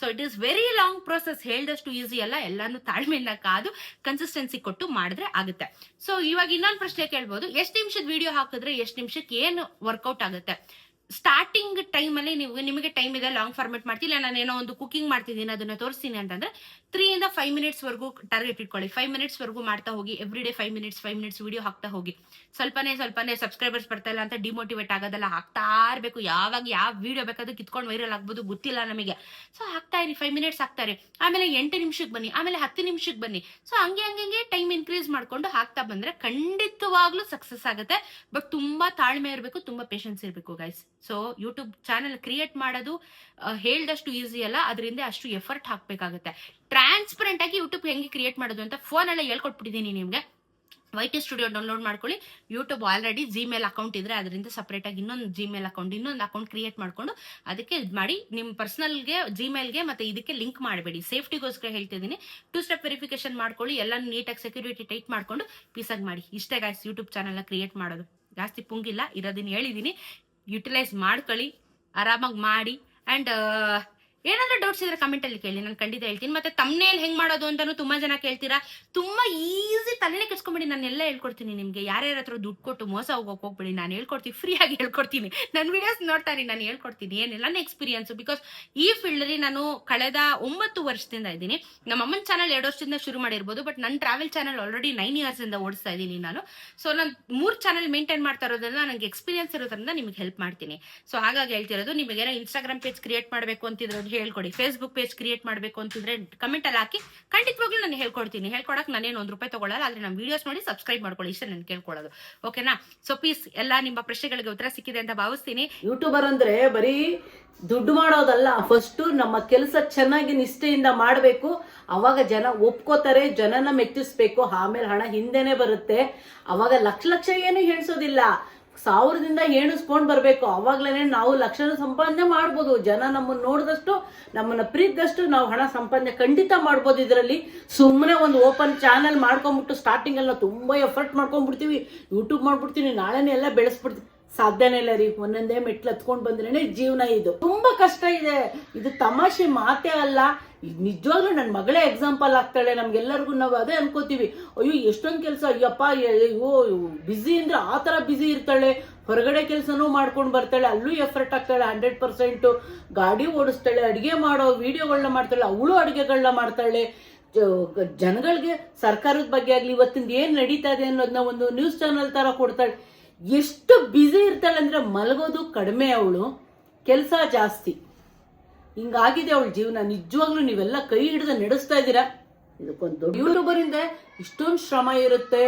So it is very long process. ಹೇಳ್ದಷ್ಟು ಈಸಿ ಅಲ್ಲ. ಎಲ್ಲಾನು ತಾಳ್ಮೆಯಿಂದ ಕಾದು ಕನ್ಸಿಸ್ಟೆನ್ಸಿ ಕೊಟ್ಟು ಮಾಡಿದ್ರೆ ಆಗುತ್ತೆ. ಸೊ ಇವಾಗ ಇನ್ನೊಂದು ಪ್ರಶ್ನೆ ಕೇಳ್ಬೋದು, ಎಷ್ಟು ನಿಮಿಷದ ವಿಡಿಯೋ ಹಾಕಿದ್ರೆ ಎಷ್ಟು ನಿಮಿಷಕ್ಕೆ ಏನು ವರ್ಕೌಟ್ ಆಗುತ್ತೆ? ಸ್ಟಾರ್ಟಿಂಗ್ ಟೈಮ್ ಅಲ್ಲಿ ನಿಮಗೆ ಟೈಮ್ ಇದೆ, ಲಾಂಗ್ ಫಾರ್ಮೆಟ್ ಮಾಡ್ತಿಲ್ಲ, ನಾನು ಏನೋ ಒಂದು ಕುಕಿಂಗ್ ಮಾಡ್ತಿದ್ದೀನಿ ಅದನ್ನ ತೋರಿಸ್ತೀನಿ ಅಂತಂದ್ರೆ 3 ಇಂದ 5 ಮಿನಿಟ್ಸ್ ವರೆಗೂ ಟಾರ್ಗೆಟ್ ಇಟ್ಕೊಳ್ಳಿ. 5 ಮಿನಿಟ್ಸ್ ವರೆಗೂ ಮಾಡ್ತಾ ಹೋಗಿ. ಎವ್ರಿ ಡೇ 5 ಮಿನಿಟ್ಸ್ ವಿಡಿಯೋ ಹಾಕ್ತಾ ಹೋಗಿ. ಸ್ವಲ್ಪನೇ ಸಬ್ಸ್ಕ್ರೈಬರ್ಸ್ ಬರ್ತಾ ಇಲ್ಲ ಅಂತ ಡಿಮೋಟಿವೇಟ್ ಆಗೋದಲ್ಲ, ಹಾಕ್ತಾ ಇರ್ಬೇಕು. ಯಾವಾಗ ಯಾವ ವಿಡಿಯೋ ಬೇಕಾದ್ರೂ ಕಿತ್ಕೊಂಡು ವೈರಲ್ ಆಗ್ಬೋದು, ಗೊತ್ತಿಲ್ಲ ನಮಗೆ. ಸೊ ಹಾಕ್ತಾ ಇರಿ, 5 ಮಿನಿಟ್ಸ್ ಹಾಕ್ತಾ ಇರಿ. ಆಮೇಲೆ 8 ನಿಮಿಷಕ್ಕೆ ಬನ್ನಿ, ಆಮೇಲೆ 10 ನಿಮಿಷಕ್ಕೆ ಬನ್ನಿ. ಸೊ ಹಂಗೆ ಟೈಮ್ ಇನ್ಕ್ರೀಸ್ ಮಾಡ್ಕೊಂಡು ಹಾಕ್ತಾ ಬಂದ್ರೆ ಖಂಡಿತವಾಗ್ಲೂ ಸಕ್ಸಸ್ ಆಗುತ್ತೆ. ಬಟ್ ತುಂಬಾ ತಾಳ್ಮೆ ಇರಬೇಕು, ತುಂಬಾ ಪೇಷನ್ಸ್ ಇರಬೇಕು guys. So YouTube channel create ಮಾಡೋದು ಹೇಳ್ದಷ್ಟು ಈಸಿ ಅಲ್ಲ. ಅದರಿಂದ ಅಷ್ಟು ಎಫರ್ಟ್ ಹಾಕ್ಬೇಕಾಗುತ್ತೆ. ಟ್ರಾನ್ಸ್ಪರೆಂಟ್ ಆಗಿ ಯೂಟ್ಯೂಬ್ ಹೆಂಗೆ ಕ್ರಿಯೇಟ್ ಮಾಡೋದು ಅಂತ ಫೋನ್ ಎಲ್ಲ ಹೇಳ್ಕೊಟ್ಬಿಟ್ಟಿದ್ದೀನಿ ನಿಮ್ಗೆ. YT ಸ್ಟುಡಿಯೋ ಡೌನ್ಲೋಡ್ ಮಾಡ್ಕೊಳ್ಳಿ. ಯೂಟ್ಯೂಬ್ ಆಲ್ರೆಡಿ ಜಿಮೇಲ್ ಅಕೌಂಟ್ ಇದ್ರೆ ಅದರಿಂದ ಸಪರೇಟ್ ಆಗಿ ಇನ್ನೊಂದು ಅಕೌಂಟ್ ಕ್ರಿಯೇಟ್ ಮಾಡ್ಕೊಂಡು ಅದಕ್ಕೆ ಇದು ಮಾಡಿ. ನಿಮ್ಮ ಪರ್ಸನಲ್ಗೆ ಜಿಮೇಲ್ಗೆ ಮತ್ತೆ ಇದಕ್ಕೆ ಲಿಂಕ್ ಮಾಡಬೇಡಿ. ಸೇಫ್ಟಿಗೋಸ್ಕರ ಹೇಳ್ತಿದ್ದೀನಿ. 2 ಸ್ಟೆಪ್ ವೆರಿಫಿಕೇಶನ್ ಮಾಡ್ಕೊಳ್ಳಿ. ಎಲ್ಲ ನೀಟಾಗಿ ಸೆಕ್ಯೂರಿಟಿ ಟೈಟ್ ಮಾಡ್ಕೊಂಡು ಪೀಸಾಗಿ ಮಾಡಿ. ಇಷ್ಟೇ ಗಾಯ್ಸ್ ಯೂಟ್ಯೂಬ್ ಚಾನೆಲ್ನ ಕ್ರಿಯೇಟ್ ಮಾಡೋದು. ಜಾಸ್ತಿ ಪುಂಗಿಲ್ಲ, ಇರೋದನ್ನ ಹೇಳಿದೀನಿ. ಯುಟಿಲೈಸ್ ಮಾಡ್ಕೊಳ್ಳಿ, ಆರಾಮಾಗಿ ಮಾಡಿ. ಅಂಡ್ ಏನಾದ್ರೂ ಡೌಟ್ಸ್ ಇದ್ರೆ ಕಮೆಂಟ್ ಅಲ್ಲಿ ಕೇಳಿ, ನಾನು ಖಂಡಿತ ಹೇಳ್ತೀನಿ. ಮತ್ತೆ ತಮ್ನೇಲ್ ಹೆಂಗ್ ಮಾಡೋದು ಅಂತಾನು ತುಂಬಾ ಜನ ಕೇಳ್ತೀರಾ. ತುಂಬಾ ಈಸಿ, ತಲೆನೇ ಕೆಡ್ಸ್ಕೊಂಬಿಡಿ. ನಾನೆಲ್ಲ ಹೇಳ್ಕೊಡ್ತೀನಿ ನಿಮ್ಗೆ. ಯಾರ್ಯಾರ ಹತ್ರ ದುಡ್ಡು ಕೊಟ್ಟು ಮೋಸ ಹೋಗ್ಬೇಡಿ. ನಾನು ಹೇಳ್ಕೊಡ್ತೀನಿ, ಫ್ರೀ ಆಗಿ ಹೇಳ್ಕೊಡ್ತೀನಿ. ನನ್ನ ವಿಡಿಯೋಸ್ ನೋಡ್ತಾರೆ, ನಾನು ಹೇಳ್ಕೊಡ್ತೀನಿ. ಏನಿಲ್ಲ, ನನ್ನ ಎಕ್ಸ್ಪೀರಿಯನ್ಸ್. ಬಿಕಾಸ್ ಈ ಫೀಲ್ಡ್ ಅಲ್ಲಿ ನಾನು ಕಳೆದ 9 ವರ್ಷದಿಂದ ಇದ್ದೀನಿ. ನಮ್ಮ ಅಮ್ಮನ ಚಾನಲ್ 2 ವರ್ಷದಿಂದ ಶುರು ಮಾಡಿರ್ಬೋದು, ಬಟ್ ನನ್ನ ಟ್ರಾವೆಲ್ ಚಾನಲ್ ಆಲ್ರೆಡಿ 9 ಇಯರ್ಸ್ ಇಂದ ಓಡಿಸ್ತಾ ಇದ್ದೀನಿ ನಾನು. ಸೊ ನಾನು 3 ಚಾನಲ್ ಮೇಂಟೈನ್ ಮಾಡ್ತಾ ಇರೋದ್ರಿಂದ ನನಗೆ ಎಕ್ಸ್ಪೀರಿಯನ್ಸ್ ಇರೋದ್ರಿಂದ ನಿಮ್ಗೆ ಹೆಲ್ಪ್ ಮಾಡ್ತೀನಿ. ಸೊ ಹಾಗಾಗಿ ಹೇಳ್ತಿರೋದು, ನಿಮಗೆ ಏನೋ ಇನ್ಸ್ಟಾಗ್ರಾಮ್ ಪೇಜ್ ಕ್ರಿಯೇಟ್ ಮಾಡಬೇಕು ಅಂತಿದ್ರೆ ಹೇಳ್ಕೊಡಿ. ಫೇಸ್ಬುಕ್ ಪೇಜ್ ಕ್ರಿಯೇಟ್ ಮಾಡಬೇಕು ಅಂತಿದ್ರೆ ಕಮೆಂಟ್ ಅಲ್ಲಿ ಹಾಕಿ, ಖಂಡಿತವಾಗ್ಲೂ ನಾನು ಹೇಳ್ಕೊಡ್ತೀನಿ. ಹೇಳ್ಕೊಡಕ್ ನಾನೇನು $1 ತಗೊಳ್ಳಲ್ಲ. ಆದ್ರೆ ನಮ್ಮ ವಿಡಿಯೋಸ್ ನೋಡಿ ಸಬ್ಸ್ಕ್ರೈಬ್ ಮಾಡ್ಕೊಳ್ಳಿ, ಇಷ್ಟೇ ನಾನು ಕೇಳ್ಕೊಳ್ಳೋದು. ಓಕೆನಾ? ಸೊ ಪ್ಲೀಸ್ ಎಲ್ಲ ನಿಮ್ಮ ಪ್ರಶ್ನೆಗಳಿಗೆ ಉತ್ತರ ಸಿಕ್ಕಿದೆ ಅಂತ ಭಾವಿಸ್ತೀನಿ. ಯೂಟ್ಯೂಬರ್ ಅಂದ್ರೆ ಬರೀ ದುಡ್ಡು ಮಾಡೋದಲ್ಲ. ಫಸ್ಟ್ ನಮ್ಮ ಕೆಲಸ ಚೆನ್ನಾಗಿ ನಿಷ್ಠೆಯಿಂದ ಮಾಡಬೇಕು. ಅವಾಗ ಜನ ಒಪ್ಕೋತಾರೆ, ಜನನ ಮೆಚ್ಚಿಸ್ಬೇಕು. ಆಮೇಲೆ ಹಣ ಹಿಂದೆನೆ ಬರುತ್ತೆ. ಅವಾಗ ಲಕ್ಷ ಏನು ಎಣಿಸೋದಿಲ್ಲ, 1000ದಿಂದ ಎಣಿಸ್ಕೊಂಡು ಬರಬೇಕು. ಅವಾಗ್ಲೇನೆ ನಾವು ಲಕ್ಷದ ಸಂಪಾದನೆ ಮಾಡ್ಬೋದು. ಜನ ನಮ್ಮನ್ನ ನೋಡಿದಷ್ಟು, ನಮ್ಮನ್ನ ಪ್ರೀತಿದಷ್ಟು ನಾವು ಹಣ ಸಂಪಾದನೆ ಖಂಡಿತ ಮಾಡ್ಬೋದು. ಇದರಲ್ಲಿ ಸುಮ್ಮನೆ ಒಂದು ಓಪನ್ ಚಾನಲ್ ಮಾಡ್ಕೊಂಡ್ಬಿಟ್ಟು ಸ್ಟಾರ್ಟಿಂಗ್ ಅಲ್ಲಿ ನಾವು ತುಂಬಾ ಎಫರ್ಟ್ ಮಾಡ್ಕೊಂಡ್ಬಿಡ್ತೀವಿ. ಯೂಟ್ಯೂಬ್ ಮಾಡ್ಬಿಡ್ತೀನಿ, ನಾಳೆನೇ ಎಲ್ಲ ಬೆಳೆಸ್ಬಿಡ್ತೀವಿ. ಸಾಧ್ಯನೇ ಇಲ್ಲ ರೀ. ಒಂದೊಂದೇ ಮೆಟ್ಲು ಹತ್ಕೊಂಡು ಬಂದ್ರೇನೆ ಜೀವನ. ಇದು ತುಂಬಾ ಕಷ್ಟ ಇದೆ. ಇದು ತಮಾಷೆ ಮಾತೇ ಅಲ್ಲ. ನಿಜವಾಗ್ಲೂ ನನ್ನ ಮಗಳೇ ಎಕ್ಸಾಂಪಲ್ ಆಗ್ತಾಳೆ. ನಮ್ಗೆಲ್ಲರಿಗೂ ನಾವು ಅದೇ ಅನ್ಕೋತೀವಿ, ಅಯ್ಯೋ ಎಷ್ಟೊಂದು ಕೆಲಸ, ಅಯ್ಯಪ್ಪ ಅಯ್ಯೋ ಬಿಸಿ ಅಂದ್ರೆ ಆ ಥರ ಬಿಸಿ ಇರ್ತಾಳೆ. ಹೊರಗಡೆ ಕೆಲಸನೂ ಮಾಡ್ಕೊಂಡು ಬರ್ತಾಳೆ, ಅಲ್ಲೂ ಎಫರ್ಟ್ ಆಗ್ತಾಳೆ 100%. ಗಾಡಿ ಓಡಿಸ್ತಾಳೆ, ಅಡುಗೆ ಮಾಡೋ ವಿಡಿಯೋಗಳನ್ನ ಮಾಡ್ತಾಳೆ, ಅವಳು ಅಡುಗೆಗಳನ್ನ ಮಾಡ್ತಾಳೆ. ಜನಗಳಿಗೆ ಸರ್ಕಾರದ ಬಗ್ಗೆ ಆಗಲಿ ಇವತ್ತಿಂದ ಏನು ನಡೀತಾ ಇದೆ ಅನ್ನೋದನ್ನ ಒಂದು ನ್ಯೂಸ್ ಚಾನಲ್ ಥರ ಕೊಡ್ತಾಳೆ. ಎಷ್ಟು ಬ್ಯುಸಿ ಇರ್ತಾಳೆ ಅಂದ್ರೆ ಮಲಗೋದು ಕಡಿಮೆ, ಅವಳು ಕೆಲಸ ಜಾಸ್ತಿ. ಹಿಂಗಾಗಿದೆ ಅವಳ ಜೀವನ. ನಿಜವಾಗ್ಲೂ ನೀವೆಲ್ಲ ಕೈ ಹಿಡಿದು ನಡೆಸ್ತಾ ಇದ್ದೀರಾ. ಇದಕ್ಕೊಂದು ದೊಡ್ಡ ಯೂಟ್ಯೂಬರ್ ಇಂದ ಇಷ್ಟೊಂದು ಶ್ರಮ ಇರುತ್ತೆ.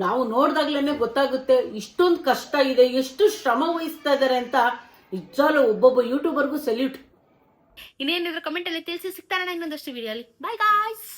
ನಾವು ನೋಡ್ದಾಗ್ಲೇನೆ ಗೊತ್ತಾಗುತ್ತೆ ಇಷ್ಟೊಂದು ಕಷ್ಟ ಇದೆ, ಎಷ್ಟು ಶ್ರಮ ವಹಿಸ್ತಾ ಇದ್ದಾರೆ ಅಂತ. ನಿಜವಾಗ್ಲೂ ಒಬ್ಬೊಬ್ಬ ಯೂಟ್ಯೂಬರ್ಗೂ ಸಲ್ಯೂಟ್. ಇನ್ನೇನಿದ್ರು ಕಮೆಂಟ್ ಅಲ್ಲಿ ತಿಳಿಸಿ, ಸಿಗ್ತಾರಣ ಇನ್ನೊಂದಷ್ಟು ವಿಡಿಯೋ ಅಲ್ಲಿ. Bye guys.